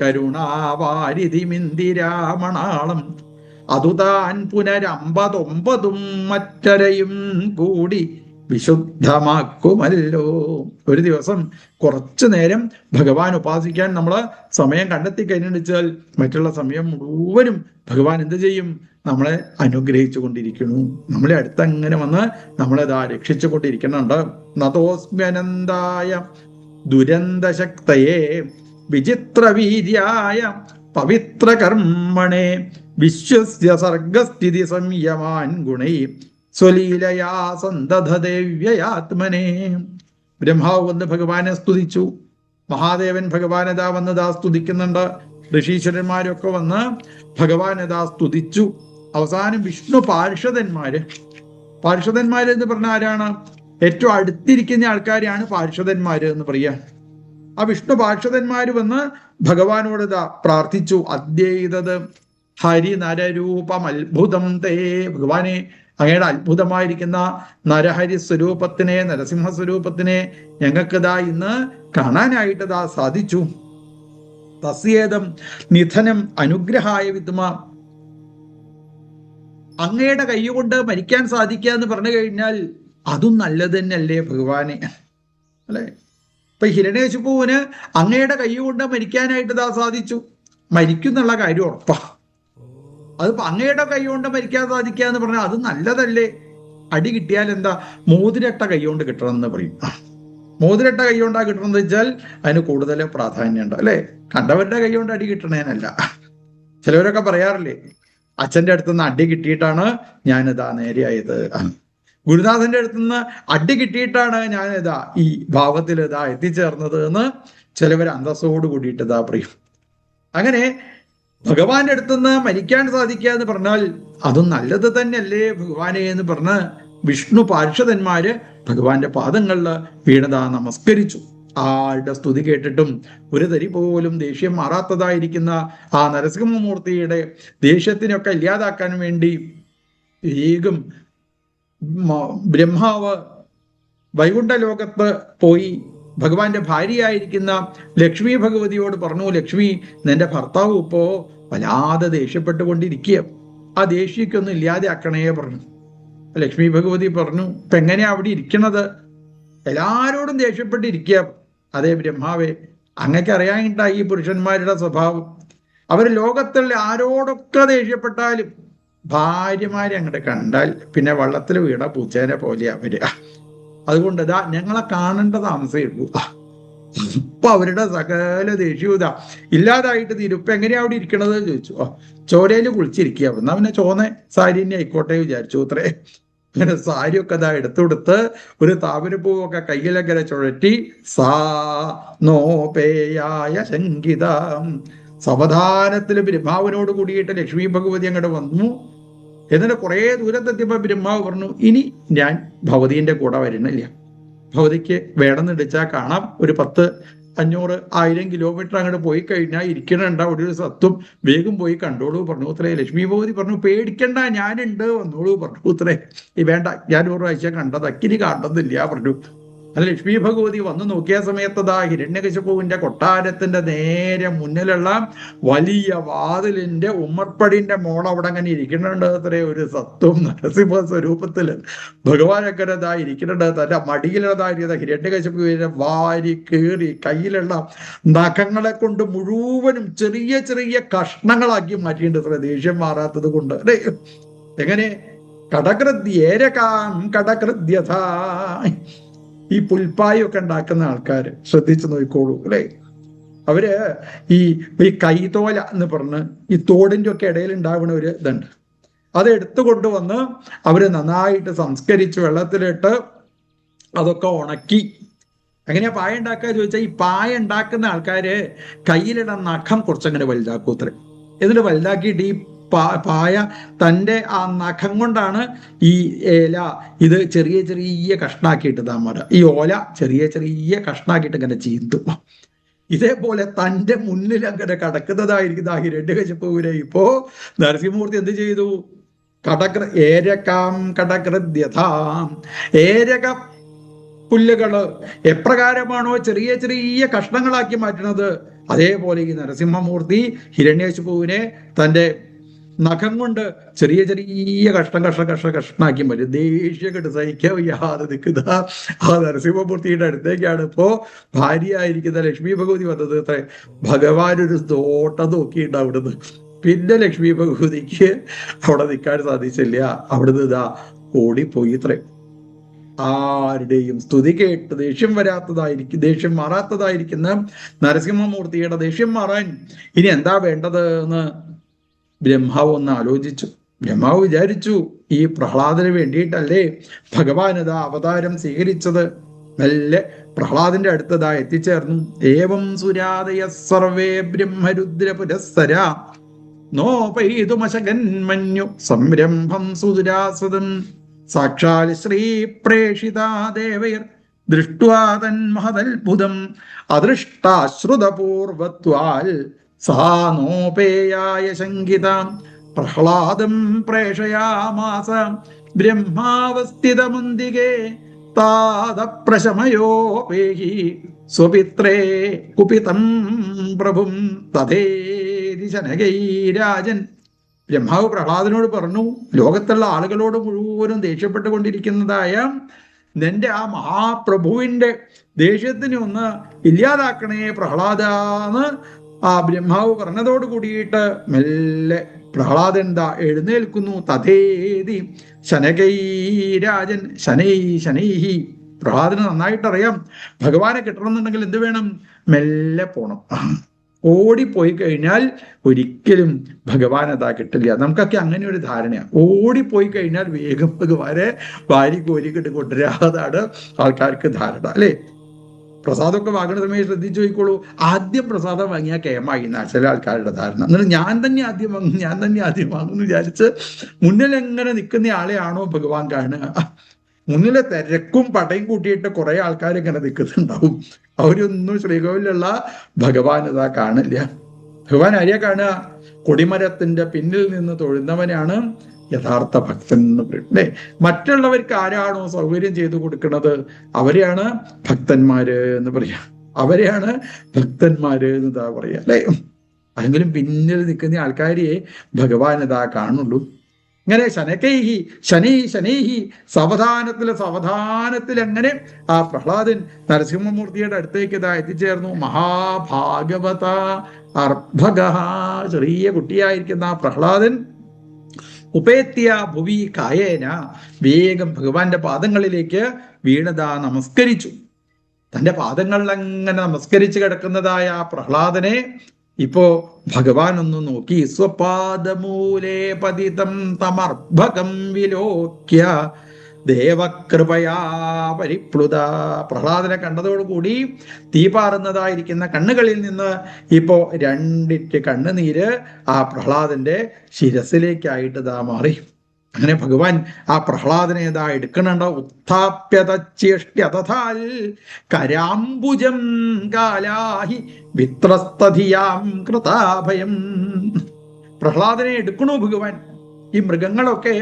കരുണാവാരിധി മിന്ദിരാമണാളം അതുതാൻ പുനരമ്പതൊമ്പതും മറ്റരയും കൂടി വിശുദ്ധമാക്കുമല്ലോ. ഒരു ദിവസം കുറച്ചു നേരം ഭഗവാൻ ഉപാസിക്കാൻ നമ്മൾ സമയം കണ്ടെത്തി കഴിഞ്ഞാൽ മറ്റുള്ള സമയം മുഴുവനും ഭഗവാൻ എന്ത് ചെയ്യും? നമ്മളെ അനുഗ്രഹിച്ചു കൊണ്ടിരിക്കുന്നു. നമ്മളെ അടുത്ത് അങ്ങനെ വന്ന് നമ്മളെതാ രക്ഷിച്ചു കൊണ്ടിരിക്കുന്നുണ്ട്. നതോസ്മ്യനന്തായ ദുരന്തശക്തയെ വിചിത്രവീര്യായ പവിത്ര കർമ്മണേ വിശ്വസ്യ സർഗസ്ഥിതി സംയമാൻ ഗുണൈ സ്വലീലയാ സന്തതദേവ്യയാത്മനെ. ബ്രഹ്മാവ് വന്ന് ഭഗവാനെ സ്തുതിച്ചു. മഹാദേവൻ ഭഗവാനതാ വന്നതാ സ്തുതിക്കുന്നുണ്ട്. ഋഷീശ്വരന്മാരൊക്കെ വന്ന് ഭഗവാനതാ സ്തുതിച്ചു. അവസാനം വിഷ്ണു പാർഷദന്മാര് എന്ന് പറഞ്ഞ ആരാണ്? ഏറ്റവും അടുത്തിരിക്കുന്ന ആൾക്കാരെയാണ് പാർഷദന്മാര് എന്ന് പറയാ. ആ വിഷ്ണു പാർഷദന്മാര് വന്ന് ഭഗവാനോട് ഇതാ പ്രാർത്ഥിച്ചു. അദ്വൈതത് ഹരി നരരൂപം അത്ഭുതം തേ. ഭഗവാനെ, അങ്ങയുടെ അത്ഭുതമായിരിക്കുന്ന നരഹരി സ്വരൂപത്തിനെ, നരസിംഹ സ്വരൂപത്തിനെ ഞങ്ങൾക്കിതാ ഇന്ന് കാണാനായിട്ടിതാ സാധിച്ചു. തസ്യേദം നിധനം അനുഗ്രഹായ വിദ്മ. അങ്ങയുടെ കൈകൊണ്ട് മരിക്കാൻ സാധിക്കുക എന്ന് പറഞ്ഞു കഴിഞ്ഞാൽ അതും നല്ലത് തന്നെയല്ലേ ഭഗവാനെ, അല്ലെ? ഇപ്പൊ ഹിരണ്യകശിപുവിന് അങ്ങയുടെ കൈകൊണ്ട് മരിക്കാനായിട്ട് ഇതാ സാധിച്ചു. മരിക്കും എന്നുള്ള കാര്യം ഉറപ്പാ. അതിപ്പോ അങ്ങയുടെ കൈ കൊണ്ട് മരിക്കാൻ സാധിക്കുക എന്ന് പറഞ്ഞാൽ അത് നല്ലതല്ലേ? അടി കിട്ടിയാൽ എന്താ, മോതിരട്ട കൈ കൊണ്ട് കിട്ടണം എന്ന് പറയും. മോതിരട്ട കൈ കൊണ്ടാ കിട്ടണമെന്ന് വെച്ചാൽ അതിന് കൂടുതൽ പ്രാധാന്യമുണ്ട്, അല്ലെ? കണ്ടവരുടെ കൈ കൊണ്ട് അടി കിട്ടണേനല്ല. ചിലവരൊക്കെ പറയാറില്ലേ, അച്ഛൻ്റെ അടുത്തുനിന്ന് അടി കിട്ടിയിട്ടാണ് ഞാനിതാ നേരെയായത്, ഗുരുനാഥന്റെ അടുത്തുനിന്ന് അടി കിട്ടിയിട്ടാണ് ഞാനിതാ ഈ ഭാവത്തിൽ ഇതാ എത്തിച്ചേർന്നത് എന്ന് ചിലവർ അന്തസ്സോട് കൂടിയിട്ട് ഇതാ പറയും. അങ്ങനെ ഭഗവാന്റെ അടുത്തുനിന്ന് മരിക്കാൻ സാധിക്കുക എന്ന് പറഞ്ഞാൽ അതും നല്ലത് തന്നെയല്ലേ ഭഗവാനെ എന്ന് പറഞ്ഞ് വിഷ്ണു പാർഷദന്മാര് ഭഗവാന്റെ പാദങ്ങളിൽ വീണതാ നമസ്കരിച്ചു. ആളുടെ സ്തുതി കേട്ടിട്ടും ഒരു തരി പോലും ദേഷ്യം മാറാത്തതായിരിക്കുന്ന ആ നരസിംഹമൂർത്തിയുടെ ദേഷ്യത്തിനൊക്കെ ഇല്ലാതാക്കാൻ വേണ്ടി വേഗം ബ്രഹ്മാവ് വൈകുണ്ഠ ലോകത്ത് പോയി ഭഗവാന്റെ ഭാര്യയായിരിക്കുന്ന ലക്ഷ്മി ഭഗവതിയോട് പറഞ്ഞു, ലക്ഷ്മി, നിന്റെ ഭർത്താവ് ഇപ്പോ വല്ലാതെ ദേഷ്യപ്പെട്ടുകൊണ്ടിരിക്കുക, ആ ദേഷ്യക്കൊന്നും ഇല്ലാതെ ആക്കണേ പറഞ്ഞു. ലക്ഷ്മി ഭഗവതി പറഞ്ഞു, ഇപ്പൊ എങ്ങനെയാ അവിടെ ഇരിക്കണത്? എല്ലാരോടും ദേഷ്യപ്പെട്ടിരിക്കുക. അതേ ബ്രഹ്മാവേ, അങ്ങക്ക് അറിയാനിട്ടാ ഈ പുരുഷന്മാരുടെ സ്വഭാവം. അവർ ലോകത്തുള്ള ആരോടൊക്കെ ദേഷ്യപ്പെട്ടാലും ഭാര്യമാരെ അങ്ങോട്ട് കണ്ടാൽ പിന്നെ വള്ളത്തിൽ വീണ പൂച്ചേനെ പോലെയാ വരിക. അതുകൊണ്ട് ഇതാ ഞങ്ങളെ കാണേണ്ട താമസമേ ഉള്ളൂ. ഇപ്പൊ അവരുടെ സകല ദേഷ്യവും ഇല്ലാതായിട്ട് തീരും. ഇപ്പൊ എങ്ങനെയാ അവിടെ ഇരിക്കണത് ചോദിച്ചു. ചോരയില് കുളിച്ചിരിക്കുക. എന്നാ പിന്നെ ചോന്ന സാരി തന്നെ ആയിക്കോട്ടെ വിചാരിച്ചു അത്രേ. അങ്ങനെ സാരിയൊക്കെ ഇതാ എടുത്തുകൊടുത്ത് ഒരു താമരപ്പൂവൊക്കെ കയ്യിലങ്ങനെ ചുഴറ്റി സാ നോപേയായ ശങ്കിത. സാവധാനത്തിൽ ബ്രഹ്മാവിനോട് കൂടിയിട്ട് ലക്ഷ്മി ഭഗവതി അങ്ങോട്ട് വന്നു. എന്നിട്ട് കുറെ ദൂരത്തെത്തിയപ്പോ ബ്രഹ്മാവ് പറഞ്ഞു, ഇനി ഞാൻ ഭഗവതീന്റെ കൂടെ വരുന്നില്ല. ഭഗവതിക്ക് വേണമെന്ന് ഇടിച്ചാൽ കാണാം. ഒരു 10, 500, 1000 കിലോമീറ്റർ അങ്ങോട്ട് പോയി കഴിഞ്ഞാൽ ഇരിക്കണണ്ട ഒരു സത്വം, വേഗം പോയി കണ്ടോളൂ പറഞ്ഞു അത്രേ. ലക്ഷ്മി ഭഗവതി പറഞ്ഞു, പേടിക്കണ്ട, ഞാനുണ്ട്, വന്നോളൂ പറഞ്ഞു അത്രേ. വേണ്ട, ഞാൻ ഒരു പ്രാവശ്യം കണ്ടത്, അക്കിനി കാണുന്നില്ല പറഞ്ഞു. അത് ലക്ഷ്മി ഭഗവതി വന്നു നോക്കിയ സമയത്തതാ ഹിരണ്യകശിപുവിന്റെ കൊട്ടാരത്തിന്റെ നേരെ മുന്നിലുള്ള വലിയ വാതിലിന്റെ ഉമ്മർപ്പടിന്റെ മോൾ അവിടെ അങ്ങനെ ഇരിക്കുന്നുണ്ട് അത്രേ. ഒരു സത്വം നരസിംഹ സ്വരൂപത്തില് ഭഗവാനക്കരതാ ഇരിക്കുന്നുണ്ട്. തന്റെ മടിയിലുള്ളതായിരുന്ന ഹിരണ്യകശിപുവിനെ വാരി കീറി കയ്യിലുള്ള നഖങ്ങളെ കൊണ്ട് മുഴുവനും ചെറിയ ചെറിയ കഷ്ണങ്ങളാക്കി മാറ്റിയിട്ടുണ്ട് അത്ര, ദേഷ്യം മാറാത്തത് കൊണ്ട്. അല്ലേ, എങ്ങനെ കടകൃദ്യേരകാം കടകൃദ്യഥ. ഈ പുൽപ്പായൊക്കെ ഉണ്ടാക്കുന്ന ആൾക്കാര് ശ്രദ്ധിച്ചു നോക്കിക്കോളൂ, അല്ലേ? അവര് ഈ കൈതോല എന്ന് പറഞ്ഞ് ഈ തോടിന്റെ ഒക്കെ ഇടയിൽ ഉണ്ടാവുന്ന ഒരു ഇതുണ്ട്. അത് എടുത്തു കൊണ്ടുവന്ന് അവര് നന്നായിട്ട് സംസ്കരിച്ച് വെള്ളത്തിലിട്ട് അതൊക്കെ ഉണക്കി. എങ്ങനെയാ പായ ഉണ്ടാക്കുക ചോദിച്ചാൽ, ഈ പായ ഉണ്ടാക്കുന്ന ആൾക്കാര് കയ്യിലിട നഖം കുറച്ചങ്ങനെ വലുതാക്കും അത്രേ. എന്നിട്ട് വലുതാക്കിയിട്ട് ഈ പായ തൻ്റെ ആ നഖം കൊണ്ടാണ് ഈ ഇല ഇത് ചെറിയ ചെറിയ കഷ്ണാക്കിയിട്ട് താമര ഈ ഓല ചെറിയ ചെറിയ കഷ്ണാക്കിയിട്ട് ഇങ്ങനെ ചീന്തും. ഇതേപോലെ തൻ്റെ മുന്നിൽ അങ്ങനെ കടക്കുന്നതായിരിക്കും ആ ഹിരണ്യകശിപുവിനെ ഇപ്പോ നരസിംഹമൂർത്തി എന്ത് ചെയ്തു? ഏരകാം കടകൃദ്യഥാം. ഏരക പുല്ലുകള് എപ്രകാരമാണോ ചെറിയ ചെറിയ കഷ്ണങ്ങളാക്കി മാറ്റുന്നത്, അതേപോലെ ഈ നരസിംഹമൂർത്തി ഹിരണ്യകശിപുവിനെ തൻ്റെ നഖം കൊണ്ട് ചെറിയ ചെറിയ കഷ്ണാക്കി വരും. ദേഷ്യം കെട്ട് സഹിക്കാൻ വയ്യാതെ നിൽക്കുന്ന ആ നരസിംഹമൂർത്തിയുടെ അടുത്തേക്കാണ് ഇപ്പോ ഭാര്യയായിരിക്കുന്ന ലക്ഷ്മി ഭഗവതി വന്നത്. അത്ര ഭഗവാൻ ഒരു തോട്ടം നോക്കിയിട്ട് അവിടുന്ന്. പിന്നെ ലക്ഷ്മി ഭഗവതിക്ക് അവിടെ നിൽക്കാൻ സാധിച്ചില്ല. അവിടുന്ന് ഇതാ ഓടിപ്പോയി. ഇത്രേ ആരുടെയും സ്തുതി കേട്ട് ദേഷ്യം മാറാത്തതായിരിക്കുന്ന നരസിംഹമൂർത്തിയുടെ ദേഷ്യം മാറാൻ ഇനി എന്താ വേണ്ടത് എന്ന് ബ്രഹ്മാവ് ഒന്ന് ആലോചിച്ചു. ബ്രഹ്മാവ് വിചാരിച്ചു, ഈ പ്രഹ്ലാദന് വേണ്ടിയിട്ടല്ലേ ഭഗവാൻ ഇതാ അവതാരം സ്വീകരിച്ചത്. മെല്ലെ പ്രഹ്ലാദിന്റെ അടുത്തതാ എത്തിച്ചേർന്നു. ഏവം സുരാദയ സർവേ ബ്രഹ്മരുദ്ര പുരസ്സര നോപൈതുമശകൻ മഞ്ഞു സംരംഭം സുദുരാസദം സാക്ഷാൽ ശ്രീ പ്രേഷിതാ ദേവൈർ ദൃഷ്ട്വാ തന്മഹദത്ഭുതം അദൃഷ്ടാശ്രുതപൂർവത്വാൽ സാ നോപേയായ ശങ്കിതാം പ്രഹ്ലാദം പ്രേഷയാമാസ ബ്രഹ്മാവസ്ഥിതമന്തികേ താതപ്രശമയോപേഹി സ്വപിത്രേ കുപിതം പ്രഭും തഥേതി ശനകൈരാജൻ. ബ്രഹ്മാവ് പ്രഹ്ലാദനോട് പറഞ്ഞു, ലോകത്തുള്ള ആളുകളോട് മുഴുവനും ദേഷ്യപ്പെട്ടുകൊണ്ടിരിക്കുന്നതായ നിന്റെ ആ മഹാപ്രഭുവിന്റെ ദേഷ്യത്തിനെ ഒന്ന് ഇല്ലാതാക്കണേ പ്രഹ്ലാദാന്ന് ആ ബ്രഹ്മാവ് പറഞ്ഞതോട് കൂടിയിട്ട് മെല്ലെ പ്രഹ്ലാദൻ എന്താ എഴുന്നേൽക്കുന്നു. തഥേതി ശനകൈരാജൻ ശനൈഹി. പ്രഹ്ലാദന് നന്നായിട്ടറിയാം, ഭഗവാനെ കിട്ടണമെന്നുണ്ടെങ്കിൽ എന്ത് വേണം? മെല്ലെ പോണം. ഓടിപ്പോയി കഴിഞ്ഞാൽ ഒരിക്കലും ഭഗവാൻ അതാ കിട്ടില്ല. നമുക്കൊക്കെ അങ്ങനെ ഒരു ധാരണയാണ്. ഓടിപ്പോയി കഴിഞ്ഞാൽ വേഗം ഭഗവാനെ വാരി കോരിക്കിട്ട് കൊണ്ടുവരിക, അതാണ് ആൾക്കാർക്ക് ധാരണ, അല്ലേ? പ്രസാദമൊക്കെ വാങ്ങുന്ന സമയം ശ്രദ്ധിച്ചു നോക്കിക്കോളൂ. ആദ്യം പ്രസാദം വാങ്ങിയാൽ കേമായി എന്നാണ് ചില ആൾക്കാരുടെ ധാരണ. എന്നിട്ട് ഞാൻ തന്നെ ആദ്യം വാങ്ങും എന്ന് വിചാരിച്ച് മുന്നിൽ എങ്ങനെ നിൽക്കുന്ന ആളെയാണോ ഭഗവാൻ കാണുക? മുന്നിലെ തിരക്കും പടയും കൂട്ടിയിട്ട് കുറെ ആൾക്കാർ ഇങ്ങനെ നിൽക്കുന്നുണ്ടാവും. അവരൊന്നും ശ്രീകോവിലുള്ള ഭഗവാൻ ഇതാ കാണില്ല. ഭഗവാൻ ആരെയാ കാണുക? കൊടിമരത്തിന്റെ പിന്നിൽ നിന്ന് തൊഴുന്നവനാണ് യഥാർത്ഥ ഭക്തൻ എന്ന് പറയും, അല്ലെ? മറ്റുള്ളവർക്ക് ആരാണോ സൗകര്യം ചെയ്തു കൊടുക്കുന്നത് അവരെയാണ് ഭക്തന്മാര് എന്ന് പറയാ. അവരെയാണ് ഭക്തന്മാര് എന്നതാ പറയാ, അല്ലെ? അതെങ്കിലും പിന്നിൽ നിൽക്കുന്ന ആൾക്കാരെ ഭഗവാൻ ഇതാ കാണുള്ളൂ. ഇങ്ങനെ ശനൈഹി സാവധാനത്തിൽ അങ്ങനെ ആ പ്രഹ്ലാദൻ നരസിംഹമൂർത്തിയുടെ അടുത്തേക്ക് ഇതാ എത്തിച്ചേർന്നു. മഹാഭാഗവത അർഭഗ, ചെറിയ കുട്ടിയായിരിക്കുന്ന ആ പ്രഹ്ലാദൻ ഉപേത്യ ഭുവി കായേന, വേഗം ഭഗവാന്റെ പാദങ്ങളിലേക്ക് വീണതാ നമസ്കരിച്ചു. തന്റെ പാദങ്ങളിൽ അങ്ങനെ നമസ്കരിച്ച് കിടക്കുന്നതായ ആ പ്രഹ്ലാദനെ ഇപ്പോ ഭഗവാൻ ഒന്ന് നോക്കി. സ്വപാദമൂലേ പതിതം തമർഭകം വിലോക്യ ദേവകൃപയാ പരിപ്ലുത. പ്രഹ്ലാദനെ കണ്ടതോടുകൂടി തീപാറുന്നതായിരിക്കുന്ന കണ്ണുകളിൽ നിന്ന് ഇപ്പോ രണ്ടിറ്റ് കണ്ണുനീര് ആ പ്രഹ്ലാദന്റെ ശിരസിലേക്കായിട്ട് ഇതാ മാറി. അങ്ങനെ ഭഗവാൻ ആ പ്രഹ്ലാദനെ ഇതാ എടുക്കണുണ്ട്. ഉത്ഥാപ്യതച്യേഷ്ട്യതഥാൽ കരാംബുജം കാലാഹി വിത്രസ്തധിയാം കൃതാഭയം. പ്രഹ്ലാദനെ എടുക്കണു ഭഗവാൻ. ഈ മൃഗങ്ങളൊക്കെ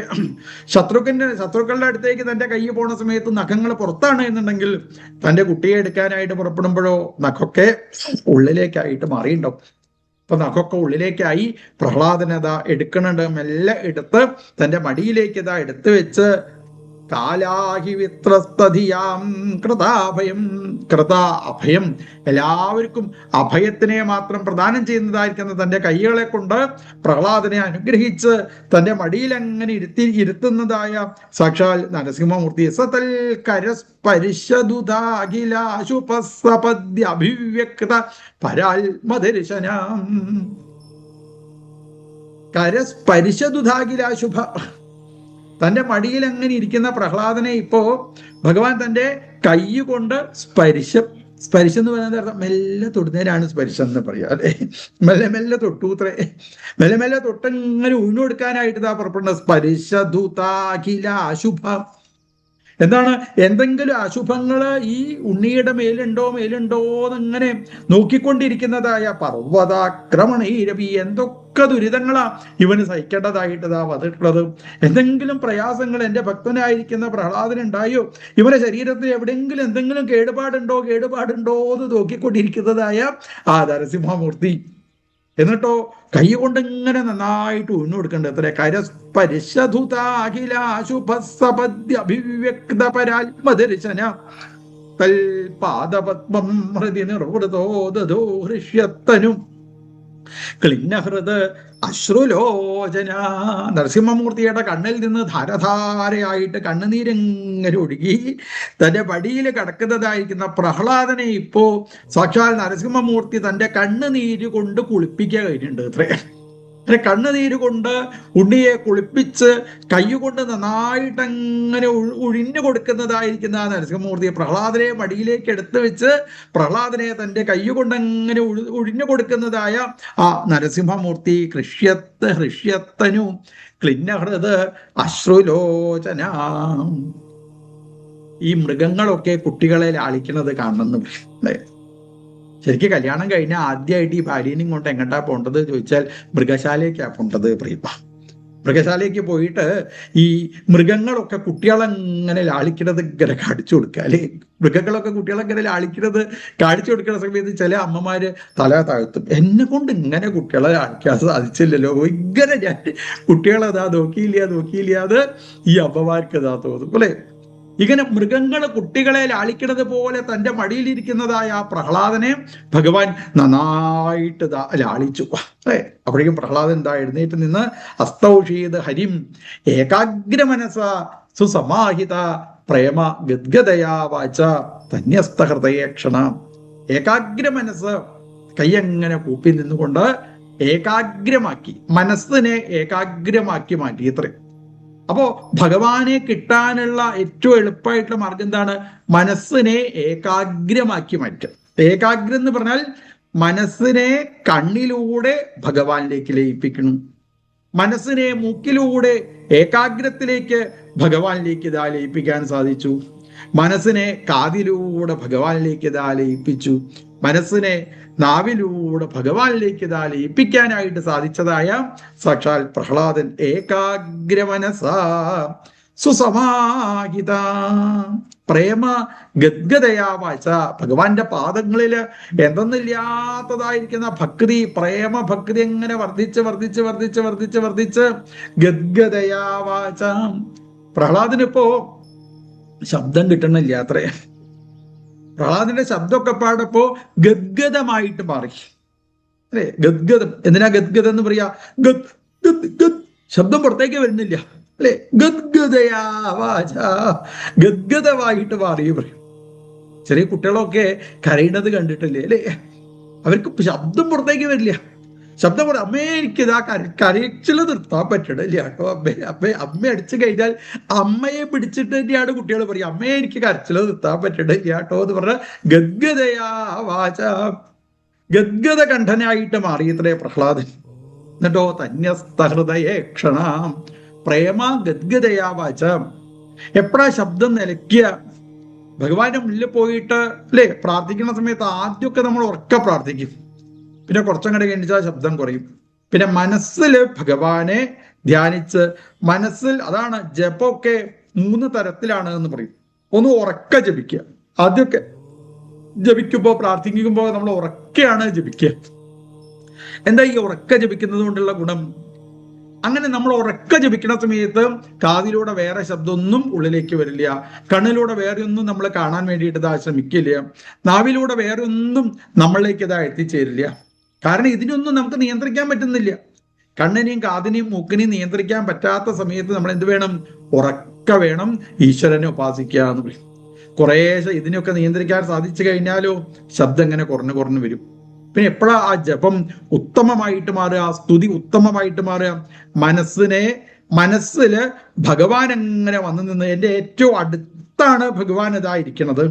ശത്രുക്കളുടെ അടുത്തേക്ക് തന്റെ കൈ പോണ സമയത്ത് നഖങ്ങൾ പുറത്താണ് എന്നുണ്ടെങ്കിൽ തന്റെ കുട്ടിയെ എടുക്കാനായിട്ട് പുറപ്പെടുമ്പോഴോ നഖമൊക്കെ ഉള്ളിലേക്കായിട്ട് മാറിയിട്ടുണ്ടാവും. അപ്പൊ നഖമൊക്കെ ഉള്ളിലേക്കായി പ്രഹ്ലാദനത എടുക്കണുണ്ട്. മെല്ലെ എടുത്ത് തന്റെ മടിയിലേക്ക് ഇതാ എടുത്തു വെച്ച് കാലാഹി വിത്രസ്തധിയാം കൃതാഭയം. അഭയം, എല്ലാവർക്കും അഭയത്തിനെ മാത്രം പ്രദാനം ചെയ്യുന്നതായിരിക്കുന്ന തന്റെ കൈകളെ കൊണ്ട് പ്രഹ്ലാദനെ അനുഗ്രഹിച്ച് തന്റെ മടിയിൽ അങ്ങനെ ഇരുത്തുന്നതായ സാക്ഷാൽ നരസിംഹമൂർത്തി. സതൽ കരസ്പരിശദുദാഖിലാശുപസപദ്യഭിവ്യക്ത പരാത്മദർശനം. കരസ്പരിശദുദാഖിലാശുഭ, തന്റെ മടിയിൽ അങ്ങനെ ഇരിക്കുന്ന പ്രഹ്ലാദനെ ഇപ്പോ ഭഗവാൻ തന്റെ കൈ കൊണ്ട് സ്പരിശം എന്ന് പറയുന്നത് മെല്ലെ തൊടുന്നതിനാണ് സ്പരിശം എന്ന് പറയാ, അല്ലെ? മെല്ലെ തൊട്ടൂത്രേ. മെല്ലെ തൊട്ടങ്ങനെ ഉഴിഞ്ഞൊടുക്കാനായിട്ട് ഇതാ പുറപ്പെടുന്നത്. സ്പരിശദുതാഖില അശുഭ. എന്താണ്? എന്തെങ്കിലും അശുഭങ്ങള് ഈ ഉണ്ണിയുടെ മേലുണ്ടോ എന്നിങ്ങനെ നോക്കിക്കൊണ്ടിരിക്കുന്നതായ പർവ്വതാക്രമണീരവി, എന്തൊക്കെ ദുരിതങ്ങളാ ഇവന് സഹിക്കേണ്ടതായിട്ട് ഇതാ വന്നിട്ടുള്ളത്. എന്തെങ്കിലും പ്രയാസങ്ങൾ എൻ്റെ ഭക്തനായിരിക്കുന്ന പ്രഹ്ലാദനുണ്ടായോ? ഇവന്റെ ശരീരത്തിൽ എവിടെയെങ്കിലും എന്തെങ്കിലും കേടുപാടുണ്ടോ എന്ന് നോക്കിക്കൊണ്ടിരിക്കുന്നതായ ആ നരസിംഹമൂർത്തി എന്നിട്ടോ കൈ കൊണ്ട് ഇങ്ങനെ നന്നായിട്ട് ഉഴിഞ്ഞു കൊടുക്കേണ്ടത് എത്ര കരസ്പരിശുതാഖിലാശുഭസപദ്യഭിവ്യക്ത പരാത്മദർശന തൽപാദപത്മം ഹൃദി നിർവൃതോ ദധോ ഹൃഷ്യത്തനും ക്ലിന്നഹൃത് അശ്രുലോചന. നരസിംഹമൂർത്തിയുടെ കണ്ണിൽ നിന്ന് ധാരധാരയായിട്ട് കണ്ണുനീരിങ്ങനെ ഒഴുകി തന്റെ വടിയിൽ കിടക്കുന്നതായിരിക്കുന്ന പ്രഹ്ലാദനെ ഇപ്പോ സാക്ഷാൽ നരസിംഹമൂർത്തി തന്റെ കണ്ണുനീര് കൊണ്ട് കുളിപ്പിക്കുക കഴിഞ്ഞിട്ടുണ്ട്. അത്രേ കണ്ണുനീര് കൊണ്ട് ഉണ്ണിയെ കുളിപ്പിച്ച് കൈകൊണ്ട് നന്നായിട്ട് അങ്ങനെ ഉഴിഞ്ഞു കൊടുക്കുന്നതായിരിക്കുന്ന ആ നരസിംഹമൂർത്തി പ്രഹ്ലാദനെ മടിയിലേക്ക് എടുത്തു വെച്ച് പ്രഹ്ലാദനെ തന്റെ കൈകൊണ്ട് അങ്ങനെ ഒഴിഞ്ഞു കൊടുക്കുന്നതായ ആ നരസിംഹമൂർത്തി ഹൃഷ്യത്തനു ക്ലിന്നഹൃത് അശ്രുലോചന. ഈ മൃഗങ്ങളൊക്കെ കുട്ടികളെ ലാളിക്കുന്നത് കാണുന്നു. ശരിക്കും കല്യാണം കഴിഞ്ഞാൽ ആദ്യമായിട്ട് ഈ ഭാര്യനെയും കൊണ്ട് എങ്ങോട്ടാ പോണ്ടത് ചോദിച്ചാൽ മൃഗശാലയ്ക്കാ പോണ്ടത് പ്രിയപ്പ. മൃഗശാലയ്ക്ക് പോയിട്ട് ഈ മൃഗങ്ങളൊക്കെ കുട്ടികളെങ്ങനെ ലാളിക്കുന്നത് ഇങ്ങനെ കാണിച്ചു കൊടുക്കുക അല്ലെ. മൃഗങ്ങളൊക്കെ കുട്ടികളെങ്ങനെ ലാളിക്കുന്നത് കാണിച്ചു കൊടുക്കുന്ന സമയത്ത് ചില അമ്മമാര് തല താഴ്ത്തും. എന്നെ കൊണ്ട് ഇങ്ങനെ കുട്ടികളെ ലാളിക്കാൻ സാധിച്ചില്ലല്ലോ, ഇങ്ങനെ ഞാൻ കുട്ടികളെതാ നോക്കിയില്ല അത് ഈ അമ്മമാർക്ക് ഇതാ തോന്നും അല്ലെ. ഇങ്ങനെ മൃഗങ്ങൾ കുട്ടികളെ ലാളിക്കുന്നത് പോലെ തന്റെ മടിയിലിരിക്കുന്നതായ ആ പ്രഹ്ലാദനെ ഭഗവാൻ നന്നായിട്ട് ലാളിച്ചു. അപ്പോഴേക്കും പ്രഹ്ലാദൻ എന്താ എഴുന്നേറ്റ് നിന്ന് അസ്തൗഷീത് ഹരിം ഏകാഗ്രമനസ സുസമാഹിത പ്രേമ ഗദ്ഗതയാ വാച ധന്യസ്തഹൃദയേക്ഷണ. ഏകാഗ്രമനസ് കൈയങ്ങനെ കൂപ്പി നിന്നുകൊണ്ട് ഏകാഗ്രമാക്കി, മനസ്സിനെ ഏകാഗ്രമാക്കി മാറ്റി. ഇത്രയും. അപ്പോ ഭഗവാനെ കിട്ടാനുള്ള ഏറ്റവും എളുപ്പമായിട്ടുള്ള മാർഗം എന്താണ്? മനസ്സിനെ ഏകാഗ്രമാക്കി മാറ്റുക. ഏകാഗ്രം എന്ന് പറഞ്ഞാൽ മനസ്സിനെ കണ്ണിലൂടെ ഭഗവാനിലേക്ക് ലയിപ്പിക്കണം, മനസ്സിനെ മൂക്കിലൂടെ ഏകാഗ്രത്തിലേക്ക് ഭഗവാനിലേക്ക് ഇതാ ലയിപ്പിക്കാൻ സാധിച്ചു, മനസ്സിനെ കാതിലൂടെ ഭഗവാനിലേക്ക് ഇതാ ലയിപ്പിച്ചു, മനസ്സിനെ നാവിലൂടെ ഭഗവാനിലേക്ക് ഇതാ ലയിപ്പിക്കാനായിട്ട് സാധിച്ചതായ സാക്ഷാൽ പ്രഹ്ലാദൻ ഏകാഗ്രമനസ സുസമാഹിത പ്രേമ ഗദ്ഗതയാ വാച. ഭഗവാന്റെ പാദങ്ങളില് എന്തെന്നില്ലാത്തതായിരിക്കുന്ന ഭക്തി, പ്രേമ ഭക്തി എങ്ങനെ വർദ്ധിച്ച് ഗദ്ഗതയാ വാച. പ്രഹ്ലാദനിപ്പോ ശബ്ദം കിട്ടണില്ല അത്രേ. പ്രഹ്ലാദന്റെ ശബ്ദമൊക്കെ പാടപ്പോ ഗദ്ഗതമായിട്ട് മാറി അല്ലെ. ഗദ്ഗതം. എന്തിനാ ഗദ്ഗതം എന്ന് പറയാ? ശബ്ദം പുറത്തേക്ക് വരുന്നില്ല അല്ലെ. ഗദ്ഗതയാ വാച, ഗദ്ഗതമായിട്ട് മാറി പറയും. ചെറിയ കുട്ടികളൊക്കെ കരയുന്നത് കണ്ടിട്ടില്ലേ അല്ലെ. അവർക്ക് ശബ്ദം പുറത്തേക്ക് വരില്ല. ശബ്ദം പോലെ അമ്മേ എനിക്കിതാ കരച്ചില് നിർത്താൻ പറ്റണില്ല കേട്ടോ. അമ്മ അടിച്ചു കഴിഞ്ഞാൽ അമ്മയെ പിടിച്ചിട്ട് തന്നെയാണ് കുട്ടികൾ പറയും അമ്മേ എനിക്ക് കരച്ചില് നിർത്താൻ പറ്റണില്ല കേട്ടോ എന്ന് പറഞ്ഞ ഗദ്ഗതയാ വാച, ഗദ്ഗത കണ്ഠനായിട്ട് മാറി ഇത്രേ പ്രഹ്ലാദൻ. എന്നിട്ടോ ധന്യസ്തഹൃദയേക്ഷണ പ്രേമ ഗദ്ഗതയാ വാച. എപ്പോഴാ ശബ്ദം നിലയ്ക്കുക? ഭഗവാന്റെ മുന്നിൽ പോയിട്ട് അല്ലെ പ്രാർത്ഥിക്കുന്ന സമയത്ത് ആദ്യമൊക്കെ നമ്മൾ ഉറക്കെ പ്രാർത്ഥിക്കും, പിന്നെ കുറച്ചങ്ങടെ കഴിഞ്ഞാൽ ശബ്ദം കുറയും. പിന്നെ മനസ്സിൽ ഭഗവാനെ ധ്യാനിച്ച് മനസ്സിൽ, അതാണ് ജപമൊക്കെ 3 തരത്തിലാണ് എന്ന് പറയും. ഒന്ന് ഉറക്കെ ജപിക്കുക. ആദ്യമൊക്കെ ജപിക്കുമ്പോൾ പ്രാർത്ഥിക്കുമ്പോൾ നമ്മൾ ഉറക്കെയാണ് ജപിക്കുക. എന്താ ഈ ഉറക്കെ ജപിക്കുന്നത് കൊണ്ടുള്ള ഗുണം? അങ്ങനെ നമ്മൾ ഉറക്കെ ജപിക്കുന്ന സമയത്ത് കാതിലൂടെ വേറെ ശബ്ദമൊന്നും ഉള്ളിലേക്ക് വരില്ല, കണ്ണിലൂടെ വേറെ ഒന്നും നമ്മൾ കാണാൻ വേണ്ടിയിട്ട് ഇതാ ശ്രമിക്കില്ല, നാവിലൂടെ വേറെ ഒന്നും നമ്മളിലേക്ക് ഇതാ എത്തിച്ചേരില്ല. കാരണം ഇതിനൊന്നും നമുക്ക് നിയന്ത്രിക്കാൻ പറ്റുന്നില്ല. കണ്ണിനെയും കാതിനെയും മൂക്കിനെയും നിയന്ത്രിക്കാൻ പറ്റാത്ത സമയത്ത് നമ്മൾ എന്ത് വേണം? ഉറക്ക വേണം ഈശ്വരനെ ഉപാസിക്കുക എന്ന് പറയും. കുറേശ്ശെ ഇതിനൊക്കെ നിയന്ത്രിക്കാൻ സാധിച്ചു കഴിഞ്ഞാലോ ശബ്ദം ഇങ്ങനെ കുറഞ്ഞു വരും. പിന്നെ എപ്പോഴാ ആ ജപം ഉത്തമമായിട്ട് മാറുക, സ്തുതി ഉത്തമമായിട്ട് മാറുക? മനസ്സില് ഭഗവാൻ എങ്ങനെ വന്നു നിന്ന് എൻ്റെ ഏറ്റവും അടുത്താണ് ഭഗവാൻ ഇതായിരിക്കണത്.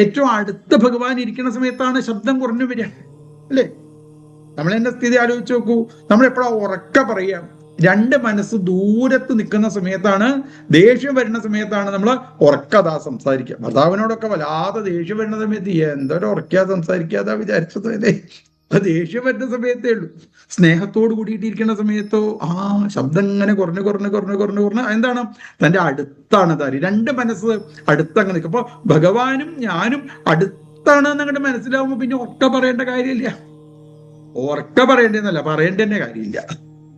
ഏറ്റവും അടുത്ത് ഭഗവാൻ ഇരിക്കുന്ന സമയത്താണ് ശബ്ദം കുറഞ്ഞു വരിക അല്ലേ. നമ്മൾ എന്റെ സ്ഥിതി ആലോചിച്ച് നോക്കൂ. നമ്മൾ എപ്പോഴാ ഉറക്ക പറയാം? 2 മനസ്സ് ദൂരത്ത് നിൽക്കുന്ന സമയത്താണ്, ദേഷ്യം വരുന്ന സമയത്താണ് നമ്മൾ ഉറക്കതാ സംസാരിക്കുക. ഭർത്താവിനോടൊക്കെ വല്ലാതെ ദേഷ്യം വരുന്ന സമയത്ത് എന്തൊരു ഉറക്കാ സംസാരിക്കാതാ വിചാരിച്ചത് അല്ലേ. അപ്പൊ ദേഷ്യം വരുന്ന സമയത്തേ ഉള്ളൂ. സ്നേഹത്തോട് കൂടിയിട്ടിരിക്കുന്ന സമയത്തോ ശബ്ദം ഇങ്ങനെ കുറഞ്ഞ് എന്താണ്? തന്റെ അടുത്താണ് താരി. 2 മനസ്സ് അടുത്തങ്ങനെ നിൽക്കും. അപ്പൊ ഭഗവാനും ഞാനും അടുത്താണ് എന്നങ്ങോട്ട് മനസ്സിലാവുമ്പോ പിന്നെ ഉറക്ക പറയേണ്ട കാര്യമില്ല. ഓർക്ക പറയേണ്ടെന്നല്ല, പറയേണ്ട തന്നെ കാര്യമില്ല.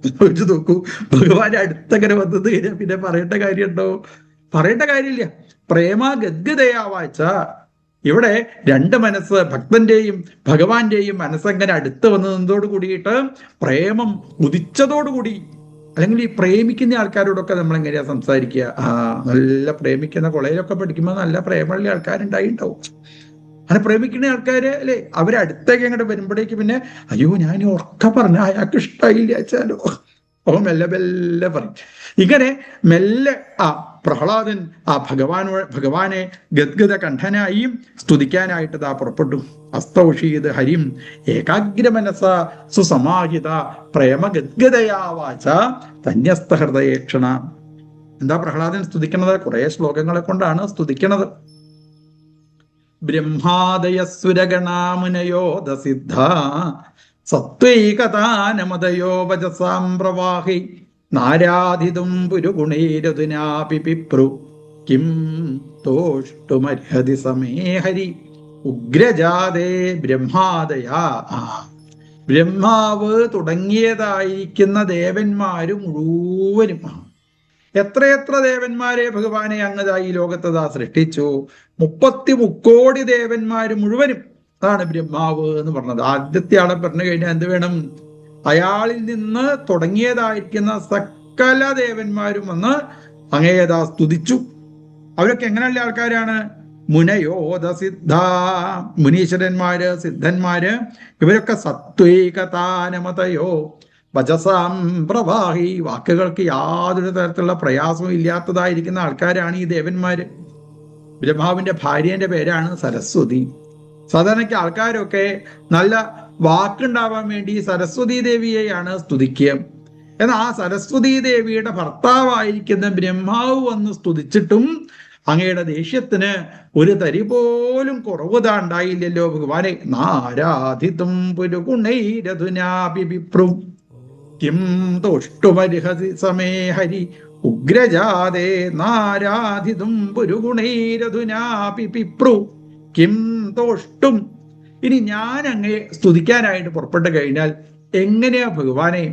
ചോദിച്ചു നോക്കൂ, ഭഗവാൻ അടുത്തങ്ങനെ വന്നത് കഴിഞ്ഞാൽ പിന്നെ പറയേണ്ട കാര്യമുണ്ടോ? പറയേണ്ട കാര്യമില്ല. പ്രേമ ഗദ്ഗതയാവാച്ച, ഇവിടെ രണ്ട് മനസ്സ്, ഭക്തന്റെയും ഭഗവാന്റെയും മനസ്സങ്ങനെ അടുത്ത് വന്നതോട് കൂടിയിട്ട് പ്രേമം ഉദിച്ചതോടുകൂടി, അല്ലെങ്കിൽ ഈ പ്രേമിക്കുന്ന ആൾക്കാരോടൊക്കെ നമ്മൾ എങ്ങനെയാ സംസാരിക്കുക? നല്ല പ്രേമിക്കുന്ന കോളേജിലൊക്കെ പഠിക്കുമ്പോൾ നല്ല പ്രേമമുള്ള ആൾക്കാരുണ്ടായിണ്ടാവും. അങ്ങനെ പ്രേമിക്കുന്ന ആൾക്കാര് അല്ലെ, അവരടുത്തേക്ക് അങ്ങോട്ട് വരുമ്പോഴേക്ക് പിന്നെ അയ്യോ ഞാൻ ഉറക്ക പറഞ്ഞ അയാൾക്ക് ഇഷ്ടമായില്ല വെച്ചാലോ, ഓ മെല്ലെ മെല്ലെ പറയും. ഇങ്ങനെ മെല്ലെ പ്രഹ്ലാദൻ ഭഗവാനെ ഗദ്ഗത കണ്ഠനായും സ്തുതിക്കാനായിട്ട് പുറപ്പെട്ടു. അസ്തൗഷീത് ഹരിം ഏകാഗ്ര മനസ സുസമാഹിത പ്രേമ ഗദ്ഗതയാവാച ധന്യസ്ഥ ഹൃദയേക്ഷണ. എന്താ പ്രഹ്ലാദൻ സ്തുതിക്കുന്നത്? കുറെ ശ്ലോകങ്ങളെ കൊണ്ടാണ് സ്തുതിക്കുന്നത്. ബ്രഹ്മാദയസുരഗണാമുനയോദസിദ്ധ സത്വൈകതാനമദയോ വജസാം പ്രവാഹി നാരാധിതും പുരുഗുണൈരതുനാപി പിപ്രു കിം തോഷ്ടുമർഹതി സമേ ഹരി ഉഗ്രജാതേ ബ്രഹ്മാദയാ. ബ്രഹ്മാവ് തുടങ്ങിയതായിരിക്കുന്ന ദേവന്മാര് മുഴുവനും, എത്രയെത്ര ദേവന്മാരെ ഭഗവാനെ അങ്ങതാ ഈ ലോകത്തതാ സൃഷ്ടിച്ചു. 33 ദേവന്മാര് മുഴുവനും, അതാണ് ബ്രഹ്മാവ് എന്ന് പറഞ്ഞത്. ആദ്യത്തെ ആളെ പറഞ്ഞു കഴിഞ്ഞാൽ എന്ത് വേണം? അയാളിൽ നിന്ന് തുടങ്ങിയതായിരിക്കുന്ന സകല ദേവന്മാരും വന്ന് അങ്ങേതാ സ്തുതിച്ചു. അവരൊക്കെ എങ്ങനെയുള്ള ആൾക്കാരാണ്? മുനയോധ സിദ്ധ, മുനീശ്വരന്മാര്, സിദ്ധന്മാര്, ഇവരൊക്കെ സത്വൈകതാനമതയോ വജസാം പ്രവാഹി, വാക്കുകൾക്ക് യാതൊരു തരത്തിലുള്ള പ്രയാസവും ഇല്ലാത്തതായിരിക്കുന്ന ആൾക്കാരാണ് ഈ ദേവന്മാര്. ബ്രഹ്മാവിന്റെ ഭാര്യന്റെ പേരാണ് സരസ്വതി. സാധാരണയ്ക്ക് ആൾക്കാരൊക്കെ നല്ല വാക്കുണ്ടാവാൻ വേണ്ടി സരസ്വതി ദേവിയെയാണ് സ്തുതിക്കുക. എന്നാൽ ആ സരസ്വതി ദേവിയുടെ ഭർത്താവായിരിക്കുന്ന ബ്രഹ്മാവ് വന്ന് സ്തുതിച്ചിട്ടും അങ്ങയുടെ ദേഷ്യത്തിന് ഒരു തരി പോലും കുറവ് ഉണ്ടായില്ലല്ലോ ഭഗവാനെ. നാരാധിതും പുരുഗുണൈരധുനാഭിപ്രും കിം തോഷ്ടുമർഹതി സമേ ഹരി ഉഗ്രജാതേ നാരാധിതും പുരുഗുണൈരധുനാപി പിപ്രു കിം തോഷ്ടും. ഇനി ഞാൻ അങ്ങേ സ്തുതിക്കാനായിട്ട് പുറപ്പെട്ടു കഴിഞ്ഞാൽ എങ്ങനെയാ ഭഗവാനെ?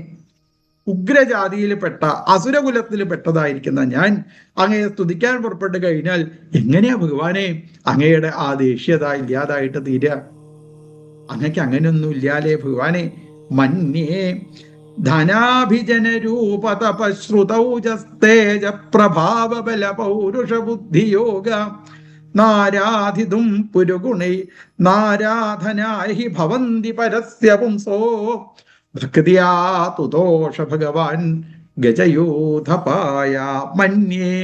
ഉഗ്രജാതിയിൽപ്പെട്ട അസുരകുലത്തിൽ പെട്ടതായിരിക്കുന്ന ഞാൻ അങ്ങയെ സ്തുതിക്കാൻ പുറപ്പെട്ടു കഴിഞ്ഞാൽ എങ്ങനെയാ ഭഗവാനെ അങ്ങയുടെ ആ ദേഷ്യത ഇല്ലാതായിട്ട് തീരുക? അങ്ങക്ക് അങ്ങനെയൊന്നും ഇല്ലാലേ ഭഗവാനെ. മന്യേ ധനാഭിജന രൂപ തപശ്രുതൗജസ്തേജ പ്രഭാവ ബല പൗരുഷ ബുദ്ധിയോഗ നാരാധിതും പുരുഗുണൈ നാരാധനാഹി ഭവന്തി പരസ്യ പുംസോ ഭക്തിയാ തുതോഷ ഭഗവാൻ ഗജയൂഥപായ. മന്യേ,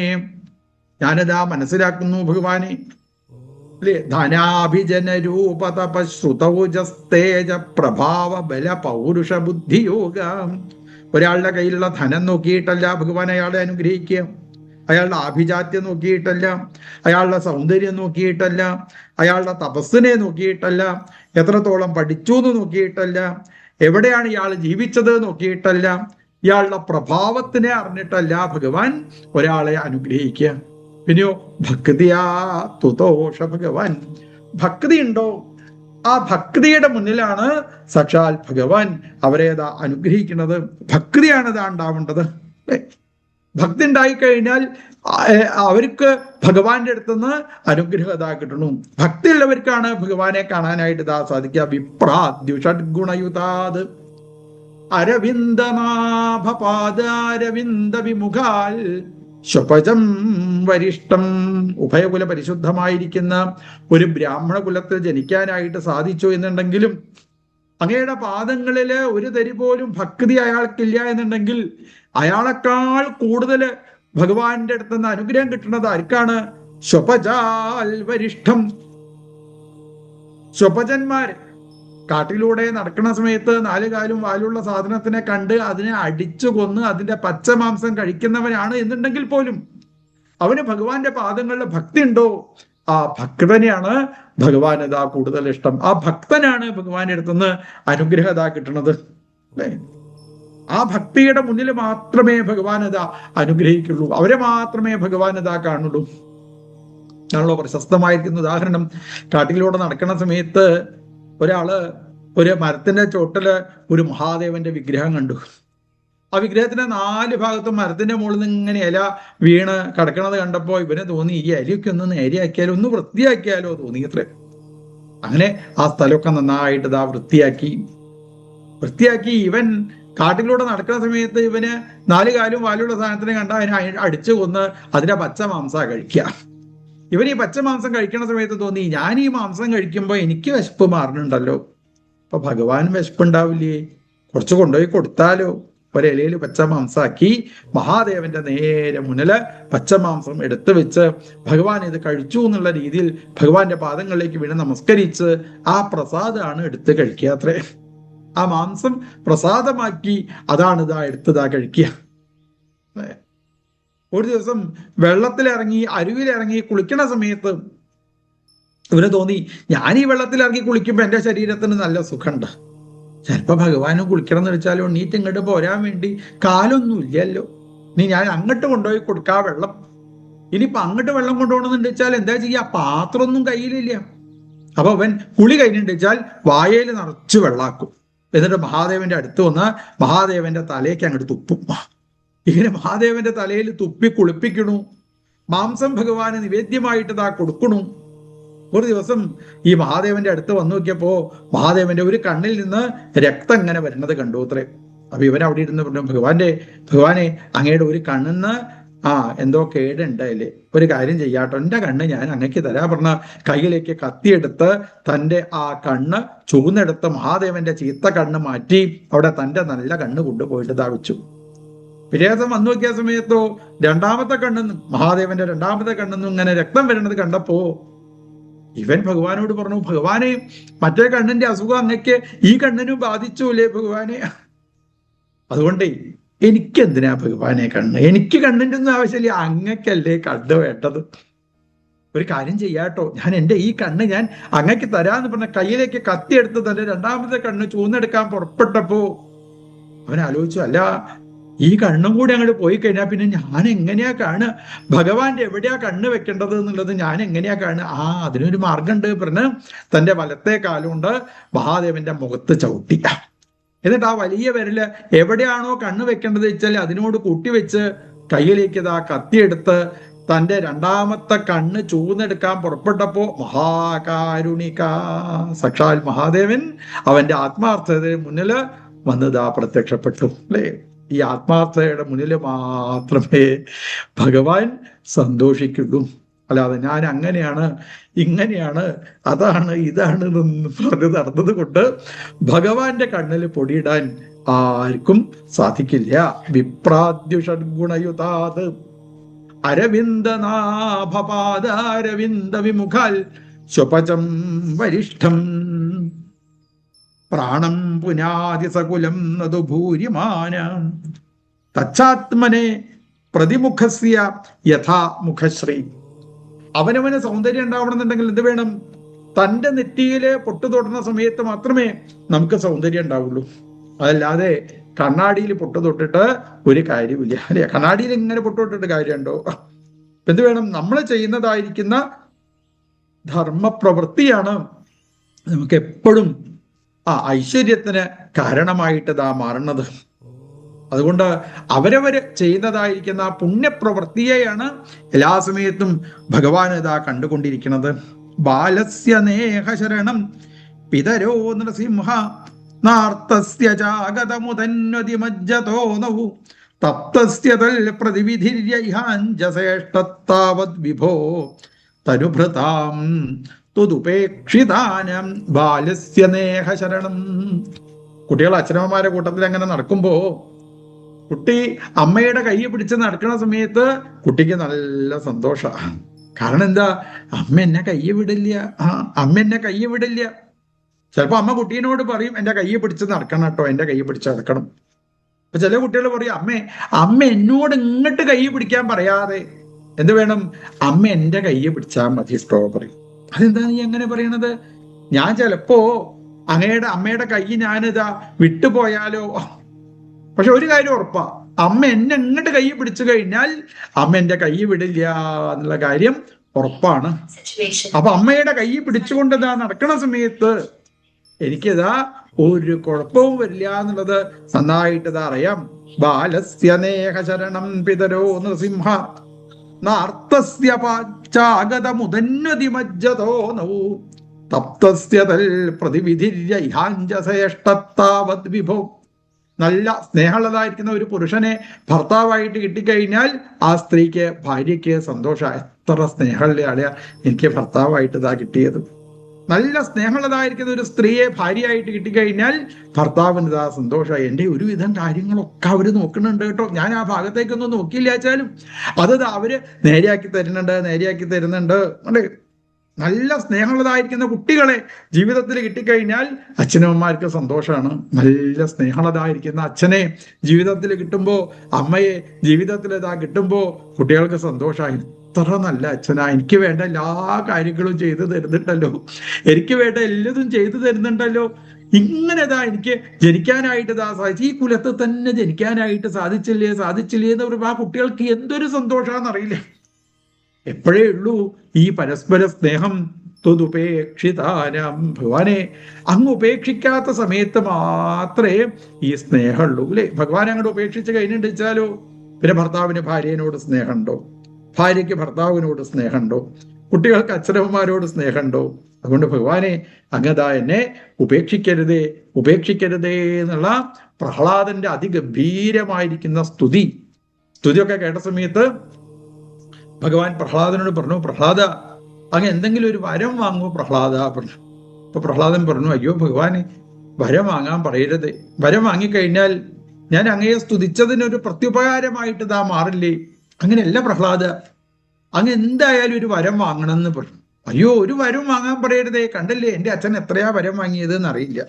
ഞാനതാ മനസ്സിലാക്കുന്നു ഭഗവാനെ, അല്ലേ? ധനാഭിജന രൂപ തപശ്രുതൗജസ്തേജ പ്രഭാവ ബല പൗരുഷ ബുദ്ധിയോഗ. ഒരാളുടെ കയ്യിലുള്ള ധനം നോക്കിയിട്ടല്ല ഭഗവാൻ അയാളെ അനുഗ്രഹിക്കുക, അയാളുടെ ആഭിജാത്യം നോക്കിയിട്ടല്ല, അയാളുടെ സൗന്ദര്യം നോക്കിയിട്ടല്ല, അയാളുടെ തപസ്സിനെ നോക്കിയിട്ടല്ല, എത്രത്തോളം പഠിച്ചു എന്ന് നോക്കിയിട്ടല്ല, എവിടെയാണ് ഇയാൾ ജീവിച്ചത് നോക്കിയിട്ടല്ല, ഇയാളുടെ പ്രഭാവത്തിനെ അറിഞ്ഞിട്ടല്ല ഭഗവാൻ ഒരാളെ അനുഗ്രഹിക്കുക. പിന്നെയോ ഭക്തിയാ തുതോഷ ഭഗവാൻ. ഭക്തി ഉണ്ടോ? ആ ഭക്തിയുടെ മുന്നിലാണ് സാക്ഷാൽ ഭഗവാൻ അവരേതാ അനുഗ്രഹിക്കുന്നത്. ഭക്തിയാണ് ഇതാ ഉണ്ടാവേണ്ടത്. ഭക്തി ഉണ്ടായിക്കഴിഞ്ഞാൽ അവർക്ക് ഭഗവാന്റെ അടുത്തുനിന്ന് അനുഗ്രഹത കിട്ടണു. ഭക്തിയുള്ളവർക്കാണ് ഭഗവാനെ കാണാനായിട്ട് ഇതാ സാധിക്കുക. വിപ്രാദ്യുഷഡ്ഗുണയുതാത് അരവിന്ദനാഭപാദാരവിന്ദ വിമുഖാൽ സ്വപജം വരിഷ്ഠം. ഉഭയകുല പരിശുദ്ധമായിരിക്കുന്ന ഒരു ബ്രാഹ്മണ കുലത്തിൽ ജനിക്കാനായിട്ട് സാധിച്ചു എന്നുണ്ടെങ്കിലും അങ്ങയുടെ പാദങ്ങളില് ഒരു തരി പോലും ഭക്തി അയാൾക്കില്ല എന്നുണ്ടെങ്കിൽ അയാളെക്കാൾ കൂടുതൽ ഭഗവാന്റെ അടുത്ത് നിന്ന് അനുഗ്രഹം കിട്ടുന്നത് ആർക്കാണ്? സ്വപജാൽ വരിഷ്ഠം. സ്വപജന്മാര് കാട്ടിലൂടെ നടക്കുന്ന സമയത്ത് 4 കാലും വാലുള്ള സാധനത്തിനെ കണ്ട് അതിനെ അടിച്ചു കൊന്ന് അതിന്റെ പച്ചമാംസം കഴിക്കുന്നവനാണ് എന്നുണ്ടെങ്കിൽ പോലും അവന് ഭഗവാന്റെ പാദങ്ങളിൽ ഭക്തി ഉണ്ടോ? ആ ഭക്തനെയാണ് ഭഗവാനതാ കൂടുതൽ ഇഷ്ടം. ആ ഭക്തനാണ് ഭഗവാന്റെ അടുത്തുനിന്ന് അനുഗ്രഹത കിട്ടുന്നത്. അല്ലേ? ആ ഭക്തിയുടെ മുന്നിൽ മാത്രമേ ഭഗവാനത അനുഗ്രഹിക്കുള്ളൂ, അവരെ മാത്രമേ ഭഗവാനത കാണുള്ളൂ. ആണല്ലോ പ്രശസ്തമായിരിക്കുന്ന ഉദാഹരണം. കാട്ടിലൂടെ നടക്കുന്ന സമയത്ത് ഒരാള് ഒരു മരത്തിന്റെ ചോട്ടില് ഒരു മഹാദേവന്റെ വിഗ്രഹം കണ്ടു. ആ വിഗ്രഹത്തിന്റെ 4 ഭാഗത്തും മരത്തിന്റെ മുകളിൽ നിന്ന് ഇങ്ങനെ ഇല വീണ് കിടക്കണത് കണ്ടപ്പോ ഇവന് തോന്നി, ഈ ഇലയൊക്കെ ഒന്ന് നേരെയാക്കിയാലോ, ഒന്ന് വൃത്തിയാക്കിയാലോ തോന്നി അത്രേ. അങ്ങനെ ആ സ്ഥലമൊക്കെ നന്നായിട്ട് ഇതാ വൃത്തിയാക്കി ഇവൻ കാട്ടിലൂടെ നടക്കുന്ന സമയത്ത് ഇവന് 4 കാലും വാലുള്ള സാധനത്തിനെ കണ്ട അതിനെ അടിച്ചു കൊന്ന് അതിന്റെ പച്ച മാംസം കഴിക്കുക. ഇവൻ ഈ പച്ച മാംസം കഴിക്കുന്ന സമയത്ത് തോന്നി, ഞാൻ ഈ മാംസം കഴിക്കുമ്പോൾ എനിക്ക് വിശപ്പ് മാറുന്നുണ്ടല്ലോ, അപ്പൊ ഭഗവാൻ വിശപ്പുണ്ടാവില്ലേ, കുറച്ച് കൊണ്ടുപോയി കൊടുത്താലോ. ഒരിലയിൽ പച്ച മാംസാക്കി മഹാദേവന്റെ നേരെ മുന്നില് പച്ചമാംസം എടുത്തു വെച്ച് ഭഗവാൻ ഇത് കഴിച്ചു എന്നുള്ള രീതിയിൽ ഭഗവാന്റെ പാദങ്ങളിലേക്ക് വീണ് നമസ്കരിച്ച് ആ പ്രസാദമാണ് എടുത്ത് കഴിക്കുക അത്രേ. ആ മാംസം പ്രസാദമാക്കി അതാണ് ഇതാ എടുത്തതാ കഴിക്കുക. ഒരു ദിവസം വെള്ളത്തിലിറങ്ങി അരുവിലിറങ്ങി കുളിക്കണ സമയത്ത് ഇവന് തോന്നി, ഞാൻ ഈ വെള്ളത്തിലിറങ്ങി കുളിക്കുമ്പോ എന്റെ ശരീരത്തിന് നല്ല സുഖമുണ്ട്, ചിലപ്പോ ഭഗവാനും കുളിക്കണം എന്ന് വെച്ചാലോ നീറ്റ് ഇങ്ങോട്ട് പോരാൻ വേണ്ടി കാലൊന്നും ഇല്ലല്ലോ, നീ ഞാൻ അങ്ങോട്ട് കൊണ്ടുപോയി കൊടുക്കാ വെള്ളം. ഇനിയിപ്പൊ അങ്ങോട്ട് വെള്ളം കൊണ്ടുപോകണമെന്ന് വെച്ചാൽ എന്താ ചെയ്യാ, പാത്രമൊന്നും കയ്യിലില്ല. അപ്പൊ അവൻ കുളി കഴിഞ്ഞിട്ട് വെച്ചാൽ വായയിൽ നിറച്ച് വെള്ളാക്കും. എന്നിട്ട് മഹാദേവന്റെ അടുത്ത് വന്ന് മഹാദേവന്റെ തലയ്ക്ക് അങ്ങോട്ട് തുപ്പും. ഇങ്ങനെ മഹാദേവന്റെ തലയിൽ തുപ്പി കുളിപ്പിക്കണു. മാംസം ഭഗവാന് നിവേദ്യമായിട്ട് ഇതാ കൊടുക്കണു. ഒരു ദിവസം ഈ മഹാദേവന്റെ അടുത്ത് വന്നു നോക്കിയപ്പോ മഹാദേവന്റെ ഒരു കണ്ണിൽ നിന്ന് രക്തം ഇങ്ങനെ വരുന്നത് കണ്ടു അത്രേ. അപ്പൊ ഇവൻ അവിടെ ഇരുന്ന് പറഞ്ഞു, ഭഗവാനെ അങ്ങയുടെ ഒരു കണ്ണിന്ന് എന്തോ കേടുണ്ട് അല്ലേ, ഒരു കാര്യം ചെയ്യാട്ടോ, എന്റെ കണ്ണ് ഞാൻ അങ്ങക്ക് തരാ പറഞ്ഞ കയ്യിലേക്ക് കത്തിയെടുത്ത് തന്റെ ആ കണ്ണ് ചൂന്നെടുത്ത് മഹാദേവന്റെ ചീത്ത കണ്ണ് മാറ്റി അവിടെ തന്റെ നല്ല കണ്ണ് കൊണ്ടുപോയിട്ട് വെച്ചു. പിറ്റേദിവസം വന്നു നോക്കിയ സമയത്തോ രണ്ടാമത്തെ കണ്ണെന്നും മഹാദേവന്റെ രണ്ടാമത്തെ കണ്ണെന്നും ഇങ്ങനെ രക്തം വരുന്നത് കണ്ടപ്പോ ഇവൻ ഭഗവാനോട് പറഞ്ഞു, ഭഗവാനെ മറ്റേ കണ്ണിന്റെ അസുഖം അങ്ങക്ക് ഈ കണ്ണിനും ബാധിച്ചൂലേ ഭഗവാനെ, അതുകൊണ്ടേ എനിക്കെന്തിനാ ഭഗവാനെ കണ്ണ്, എനിക്ക് കണ്ണിന്റെ ഒന്നും ആവശ്യമില്ല, അങ്ങക്കല്ലേ കണ്ണ് വേണ്ടത്. ഒരു കാര്യം ചെയ്യാട്ടോ, ഞാൻ എൻ്റെ ഈ കണ്ണ് ഞാൻ അങ്ങക്ക് തരാന്ന് പറഞ്ഞ കയ്യിലേക്ക് കത്തിയെടുത്ത് തന്റെ രണ്ടാമത്തെ കണ്ണ് ചൂന്നെടുക്കാൻ പുറപ്പെട്ടപ്പോ അവൻ ആലോചിച്ചു, അല്ല ഈ കണ്ണും കൂടി അങ്ങോട്ട് പോയി കഴിഞ്ഞാൽ പിന്നെ ഞാൻ എങ്ങനെയാ കാണുക, ഭഗവാന്റെ എവിടെയാ കണ്ണ് വെക്കേണ്ടത് എന്നുള്ളത് ഞാൻ എങ്ങനെയാ കാണുക, അതിനൊരു മാർഗമുണ്ട് പറഞ്ഞ് തന്റെ വലത്തെ കാലുകൊണ്ട് മഹാദേവന്റെ മുഖത്ത് ചവിട്ടി. എന്നിട്ട് ആ വലിയ വിരല് എവിടെയാണോ കണ്ണ് വെക്കേണ്ടത് വെച്ചാൽ അതിനോട് കൂട്ടിവെച്ച് കയ്യിലേക്ക് ഇതാ കത്തിയെടുത്ത് തന്റെ രണ്ടാമത്തെ കണ്ണ് ചൂന്നെടുക്കാൻ പുറപ്പെട്ടപ്പോ മഹാകാരുണിക സാക്ഷാൽ മഹാദേവൻ അവന്റെ ആത്മാർത്ഥതയുടെ മുന്നില് വന്നതാ പ്രത്യക്ഷപ്പെട്ടു അല്ലേ. ഈ ആത്മാർത്ഥതയുടെ മുന്നിൽ മാത്രമേ ഭഗവാൻ സന്തോഷിക്കുള്ളൂ. അല്ലാതെ ഞാൻ അങ്ങനെയാണ് ഇങ്ങനെയാണ് അതാണ് ഇതാണ് എന്ന് പറഞ്ഞ് നടന്നത് കൊണ്ട് ഭഗവാന്റെ കണ്ണിൽ പൊടിയിടാൻ ആർക്കും സാധിക്കില്ല. വിപ്രാദ്യുഷഡ്ഗുണയുതാത് അരവിന്ദനാഭപാദാരവിന്ദ വിമുഖാൽ സ്വപചം വരിഷ്ഠം പ്രാണം പുനാതി സകുലം നതു ഭൂരിമാന തച്ചാത്മനെ പ്രതിമുഖസ്യ യഥാ മുഖശ്രീ. അവനവന് സൗന്ദര്യം ഉണ്ടാവണമെന്നുണ്ടെങ്കിൽ എന്ത് വേണം, തൻ്റെ നെറ്റിയില് പൊട്ടു തൊടുന്ന സമയത്ത് മാത്രമേ നമുക്ക് സൗന്ദര്യം ഉണ്ടാവുള്ളൂ. അതല്ലാതെ കണ്ണാടിയിൽ പൊട്ടു തൊട്ടിട്ട് ഒരു കാര്യമില്ല അല്ലെ. കണ്ണാടിയിൽ ഇങ്ങനെ പൊട്ടു തൊട്ടിട്ട് കാര്യമുണ്ടോ? എന്ത് വേണം, നമ്മൾ ചെയ്യുന്നതായിരിക്കുന്ന ധർമ്മപ്രവൃത്തിയാണ് നമുക്ക് എപ്പോഴും ഐശ്വര്യത്തിന് കാരണമായിട്ട് ഇതാ മാറുന്നത്. അതുകൊണ്ട് അവരവര് ചെയ്യുന്നതായിരിക്കുന്ന പുണ്യപ്രവൃത്തിയെയാണ് എല്ലാ സമയത്തും ഭഗവാൻ ഇതാ കണ്ടുകൊണ്ടിരിക്കുന്നത്. ബാലസ്യ നേഹശരണം പിതരോ നൃസിംഹ നാർത്തസ്യ ജാഗതമുദന്വതി മജ്ജതോ നൗ തപ്തസ്യ തൽ പ്രതിവിധിര്യ ഇഹാഞ്ജസേഷ്ടത്താവത് വിഭോ തനുഭൃതാം തുതുപേക്ഷിതാനം ബാലസ്യ നേഹശരണം. കുട്ടികൾ അച്ഛനമ്മമാരുടെ കൂട്ടത്തിൽ അങ്ങനെ നടക്കുമ്പോ കുട്ടി അമ്മയുടെ കൈ പിടിച്ച് നടക്കുന്ന സമയത്ത് കുട്ടിക്ക് നല്ല സന്തോഷമാണ്. കാരണം എന്താ, അമ്മ എന്നെ കൈ വിടില്ല, അമ്മ എന്നെ കൈ വിടില്ല. ചിലപ്പോ അമ്മ കുട്ടീനോട് പറയും എന്റെ കൈ പിടിച്ച് നടക്കണം കേട്ടോ, എന്റെ കൈ പിടിച്ച് നടക്കണം. അപ്പൊ ചില കുട്ടികൾ പറയും അമ്മ എന്നോട് ഇങ്ങോട്ട് കൈ പിടിക്കാൻ പറയാതെ എന്ത് വേണം, അമ്മ എന്റെ കൈ പിടിച്ചാൽ മതി കേട്ടോ പറയും. അതെന്താ നീ എങ്ങനെ പറയണത്, ഞാൻ ചിലപ്പോ അമ്മയുടെ കൈ ഞാനിതാ വിട്ടുപോയാലോ. പക്ഷെ ഒരു കാര്യം ഉറപ്പാ, അമ്മ എന്നെ ഇങ്ങോട്ട് കൈ പിടിച്ചു കഴിഞ്ഞാൽ അമ്മ എന്റെ കൈ വിടില്ല എന്നുള്ള കാര്യം ഉറപ്പാണ്. അപ്പൊ അമ്മയുടെ കൈ പിടിച്ചുകൊണ്ട് നടക്കണ സമയത്ത് എനിക്കിതാ ഒരു കുഴപ്പവും വരില്ല എന്നുള്ളത് നന്നായിട്ട് ഇതാ അറിയാം. ബാലസ്യ നേഹശരണം പിതരോ നൃസിംഹ നാർത്തസ്യ പാച്ചാഗതമുദന്വതി മജ്ജതോ നൗ തപ്തസ്യ തൽ പ്രതിവിധിര്യ ഇഹാഞ്ചശ്രേഷ്ഠത്താവത് വിഭോ. നല്ല സ്നേഹമുള്ളതായിരിക്കുന്ന ഒരു പുരുഷനെ ഭർത്താവായിട്ട് കിട്ടിക്കഴിഞ്ഞാൽ ആ സ്ത്രീക്ക്, ഭാര്യയ്ക്ക് സന്തോഷമാണ്. എത്ര സ്നേഹമുള്ള ആളെയാ എനിക്ക് ഭർത്താവായിട്ട് ഇതാ കിട്ടിയത്. നല്ല സ്നേഹമുള്ളതായിരിക്കുന്ന ഒരു സ്ത്രീയെ ഭാര്യയായിട്ട് കിട്ടിക്കഴിഞ്ഞാൽ ഭർത്താവിന് ഇതാ സന്തോഷമായി. എൻ്റെ ഒരുവിധം കാര്യങ്ങളൊക്കെ അവര് നോക്കുന്നുണ്ട് കേട്ടോ. ഞാൻ ആ ഭാഗത്തേക്കൊന്നും നോക്കിയില്ല വെച്ചാലും അത് അവര് നേരെയാക്കി തരുന്നുണ്ട് അല്ലേ. നല്ല സ്നേഹമുള്ളതായിരിക്കുന്ന കുട്ടികളെ ജീവിതത്തിൽ കിട്ടിക്കഴിഞ്ഞാൽ അച്ഛനമ്മമാർക്ക് സന്തോഷമാണ്. നല്ല സ്നേഹമുള്ളതായിരിക്കുന്ന അച്ഛനെ ജീവിതത്തിൽ കിട്ടുമ്പോൾ, അമ്മയെ ജീവിതത്തിൽ ഇതാ കിട്ടുമ്പോൾ കുട്ടികൾക്ക് സന്തോഷമായി. എത്ര നല്ല അച്ഛനാ, എനിക്ക് വേണ്ട എല്ലാ കാര്യങ്ങളും ചെയ്തു തരുന്നുണ്ടല്ലോ, എനിക്ക് വേണ്ട എല്ലാതും ചെയ്തു തരുന്നുണ്ടല്ലോ. ഇങ്ങനെതാ എനിക്ക് ജനിക്കാനായിട്ട് ഇതാ സാധിച്ചു, ഈ കുലത്തിൽ തന്നെ ജനിക്കാനായിട്ട് സാധിച്ചില്ലേ എന്ന് പറയുമ്പോൾ ആ കുട്ടികൾക്ക് എന്തൊരു സന്തോഷാന്നറിയില്ലേ. എപ്പോഴേ ഉള്ളൂ ഈ പരസ്പര സ്നേഹം. ത്വതുപേക്ഷിതാനാം, ഭഗവാനെ അങ്ങ് ഉപേക്ഷിക്കാത്ത സമയത്ത് മാത്രമേ ഈ സ്നേഹമുള്ളൂ അല്ലേ. ഭഗവാൻ അങ്ങോട്ട് ഉപേക്ഷിച്ച് കഴിഞ്ഞിട്ട് വെച്ചാലോ പിന്നെ ഭർത്താവിന് ഭാര്യനോട് സ്നേഹമുണ്ടോ, ഭാര്യയ്ക്ക് ഭർത്താവിനോട് സ്നേഹമുണ്ടോ, കുട്ടികൾക്ക് അച്ഛനമ്മമാരോട് സ്നേഹമുണ്ടോ? അതുകൊണ്ട് ഭഗവാനെ അങ്ങതാ എന്നെ ഉപേക്ഷിക്കരുതേ എന്നുള്ള പ്രഹ്ലാദന്റെ അതിഗംഭീരമായിരിക്കുന്ന സ്തുതിയൊക്കെ കേട്ട സമയത്ത് ഭഗവാൻ പ്രഹ്ലാദനോട് പറഞ്ഞു, പ്രഹ്ലാദ അങ്ങ് എന്തെങ്കിലും ഒരു വരം വാങ്ങൂ പ്രഹ്ലാദ പറഞ്ഞു. അപ്പൊ പ്രഹ്ലാദൻ പറഞ്ഞു, അയ്യോ ഭഗവാനെ വരം വാങ്ങാൻ പറയരുത്, വരം വാങ്ങിക്കഴിഞ്ഞാൽ ഞാൻ അങ്ങയെ സ്തുതിച്ചതിനൊരു പ്രത്യുപകാരമായിട്ട് ഇതാ മാറില്ലേ. അങ്ങനെയല്ല പ്രഹ്ലാദ, അങ്ങ് എന്തായാലും ഒരു വരം വാങ്ങണം എന്ന് പറഞ്ഞു. അയ്യോ ഒരു വരം വാങ്ങാൻ പറയരുതേ, കണ്ടില്ലേ എൻ്റെ അച്ഛൻ എത്രയാ വരം വാങ്ങിയത് എന്നറിയില്ല,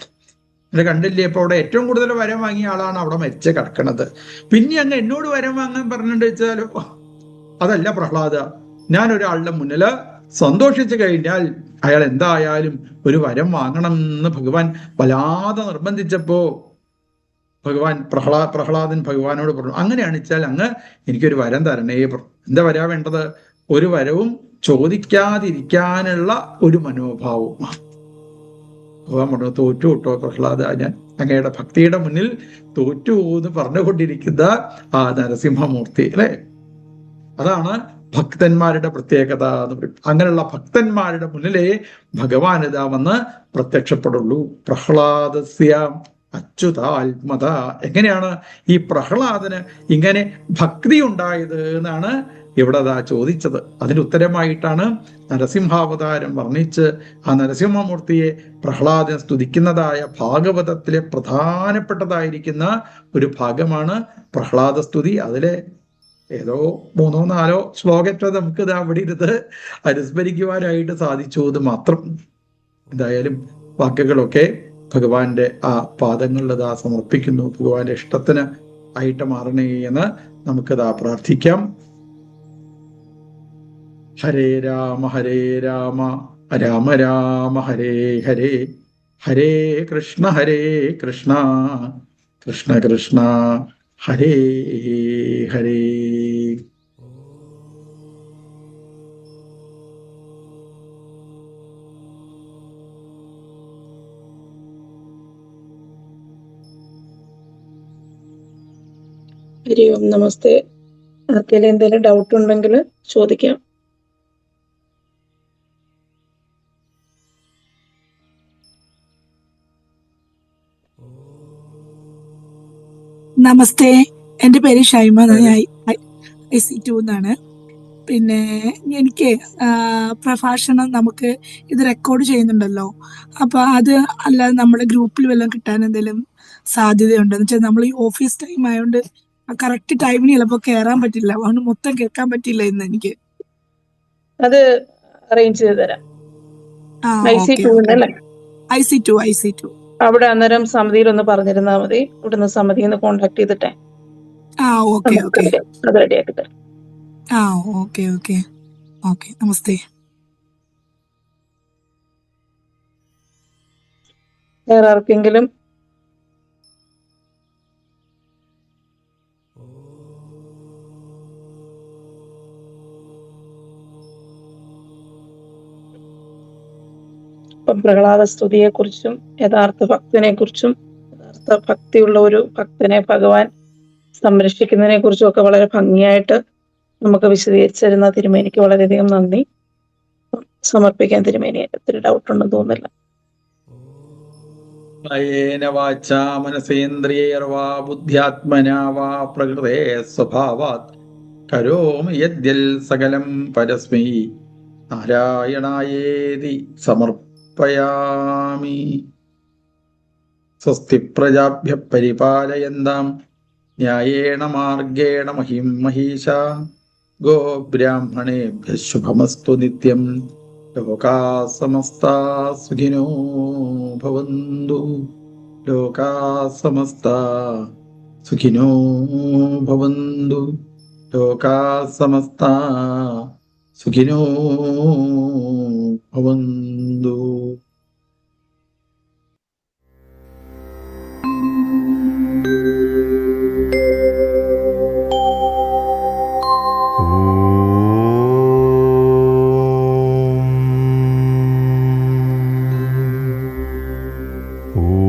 എന്നെ കണ്ടില്ലേ, ഇപ്പൊ അവിടെ ഏറ്റവും കൂടുതൽ വരം വാങ്ങിയ ആളാണ് അവിടെ മരിച്ച് കിടക്കണത്. പിന്നെ അങ്ങ് എന്നോട് വരം വാങ്ങാൻ പറഞ്ഞിട്ട് വെച്ചാലോ. അതല്ല പ്രഹ്ലാദ, ഞാൻ ഒരാളുടെ മുന്നില് സന്തോഷിച്ചു കഴിഞ്ഞാൽ അയാൾ എന്തായാലും ഒരു വരം വാങ്ങണം എന്ന് ഭഗവാൻ വല്ലാതെ നിർബന്ധിച്ചപ്പോ പ്രഹ്ലാദൻ ഭഗവാനോട് പറഞ്ഞു, അങ്ങനെയാണ് വെച്ചാൽ അങ്ങ് എനിക്കൊരു വരം തരണേ പറഞ്ഞു. എന്താ വരാ വേണ്ടത്? ഒരു വരവും ചോദിക്കാതിരിക്കാനുള്ള ഒരു മനോഭാവവും. ഭഗവാൻ പറഞ്ഞു, തോറ്റു കിട്ടോ പ്രഹ്ലാദ, ഞാൻ അങ്ങയുടെ ഭക്തിയുടെ മുന്നിൽ തോറ്റു എന്ന് പറഞ്ഞുകൊണ്ടിരിക്കുന്ന ആ നരസിംഹമൂർത്തി അല്ലെ. അതാണ് ഭക്തന്മാരുടെ പ്രത്യേകത എന്ന് പറയും. അങ്ങനെയുള്ള ഭക്തന്മാരുടെ മുന്നിലേ ഭഗവാൻ ഇതാ വന്ന് പ്രത്യക്ഷപ്പെടുള്ളൂ. പ്രഹ്ലാദസ്യ അച്യുതാത്മത. എങ്ങനെയാണ് ഈ പ്രഹ്ലാദന് ഇങ്ങനെ ഭക്തി ഉണ്ടായത് എന്നാണ് ഇവിടെ അതാ ചോദിച്ചത്. അതിന് ഉത്തരമായിട്ടാണ് നരസിംഹാവതാരം വർണ്ണിച്ച് ആ നരസിംഹമൂർത്തിയെ പ്രഹ്ലാദൻ സ്തുതിക്കുന്നതായ ഭാഗവതത്തിലെ പ്രധാനപ്പെട്ടതായിരിക്കുന്ന ഒരു ഭാഗമാണ് പ്രഹ്ലാദ സ്തുതി. അതിലെ ഏതോ 3-4 ശ്ലോകത്തെ നമുക്ക് ഇത് അവിടെ ഇരുന്ന് അനുസ്മരിക്കുവാനായിട്ട് സാധിച്ചു എന്ന് മാത്രം. എന്തായാലും വാക്കുകളൊക്കെ ഭഗവാന്റെ ആ പാദങ്ങളിൽ ഇതാ സമർപ്പിക്കുന്നു. ഭഗവാന്റെ ഇഷ്ടത്തിന് ആയിട്ട് മാറണേ എന്ന് നമുക്കിതാ പ്രാർത്ഥിക്കാം. ഹരേ രാമ രാമ രാമ ഹരേ ഹരേ, ഹരേ കൃഷ്ണ കൃഷ്ണ കൃഷ്ണ ഹരേ ഹരേ. ഹരി ഓം, നമസ്തേ. ആർക്കെങ്കിലും എന്തെങ്കിലും ഡൗട്ട് ഉണ്ടെങ്കിൽ ചോദിക്കാം. നമസ്തേ, എൻ്റെ പേര് ഷൈമ, IC2 എന്നാണ്. പിന്നെ എനിക്ക് പ്രഭാഷണം നമുക്ക് ഇത് റെക്കോർഡ് ചെയ്യുന്നുണ്ടല്ലോ, അപ്പൊ അത് അല്ലാതെ നമ്മുടെ ഗ്രൂപ്പിൽ വല്ലതും കിട്ടാൻ എന്തെങ്കിലും സാധ്യതയുണ്ടോ? എന്ന് വെച്ചാൽ നമ്മൾ ഈ ഓഫീസ് ടൈം ആയതുകൊണ്ട് കറക്റ്റ് ടൈമിന് ചിലപ്പോൾ കയറാൻ പറ്റില്ല, അതുകൊണ്ട് മൊത്തം കേൾക്കാൻ പറ്റില്ല ഇന്ന് എനിക്ക്. അത് അറേഞ്ച് ചെയ്ത് തരാം. IC2 അവിടെ അന്നേരം സമിതിയിൽ ഒന്ന് പറഞ്ഞിരുന്നാൽ മതി. ഇവിടുന്ന് സമിതിയിൽ നിന്ന് കോണ്ടാക്ട് ചെയ്തിട്ടേ അത് റെഡിയാക്കി തരാം. ഓക്കെ നമസ്തേ. വേറെ ആർക്കെങ്കിലും? ഇപ്പം പ്രഹ്ലാദ സ്തുതിയെക്കുറിച്ചും യഥാർത്ഥ ഭക്തനെക്കുറിച്ചും യഥാർത്ഥ ഭക്തിയുള്ള ഒരു ഭക്തനെ ഭഗവാൻ സംരക്ഷിക്കുന്നതിനെ കുറിച്ചും ഒക്കെ വളരെ ഭംഗിയായിട്ട് നമുക്ക് വിശദീകരിച്ചു തരുന്ന തിരുമേനിക്ക് വളരെയധികം നന്ദി. സമർപ്പിക്കാൻ തിരുമേനി. ഒത്തിരി ഡൗട്ട് ഉണ്ടെന്ന് തോന്നുന്നില്ല. കായേന വാചാ മനസേന്ദ്രിയൈർവാ ബുദ്ധ്യാത്മനാ വാ പ്രകൃതേ സ്വഭാവാത് കരോമി യദ്യൽ സകലം പരസ്മൈ നാരായണായേതി സമർപ്പയാമി. സ്വസ്തി പ്രജാഭ്യഃ പരിപാലയന്താം ന്യായേണ മാർഗേണ മഹിം മഹീശാ. ഗോബ്രാഹ്മണേഭ്യഃ ശുഭമസ്തു നിത്യം. ലോകാ സമസ്താ സുഖിനോ ഭവന്തു. ലോകാ സമസ്താ സുഖിനോ ഭവന്തു. ലോകാ സമസ്താ സുഖിനോ ഭവന്തു. ഓം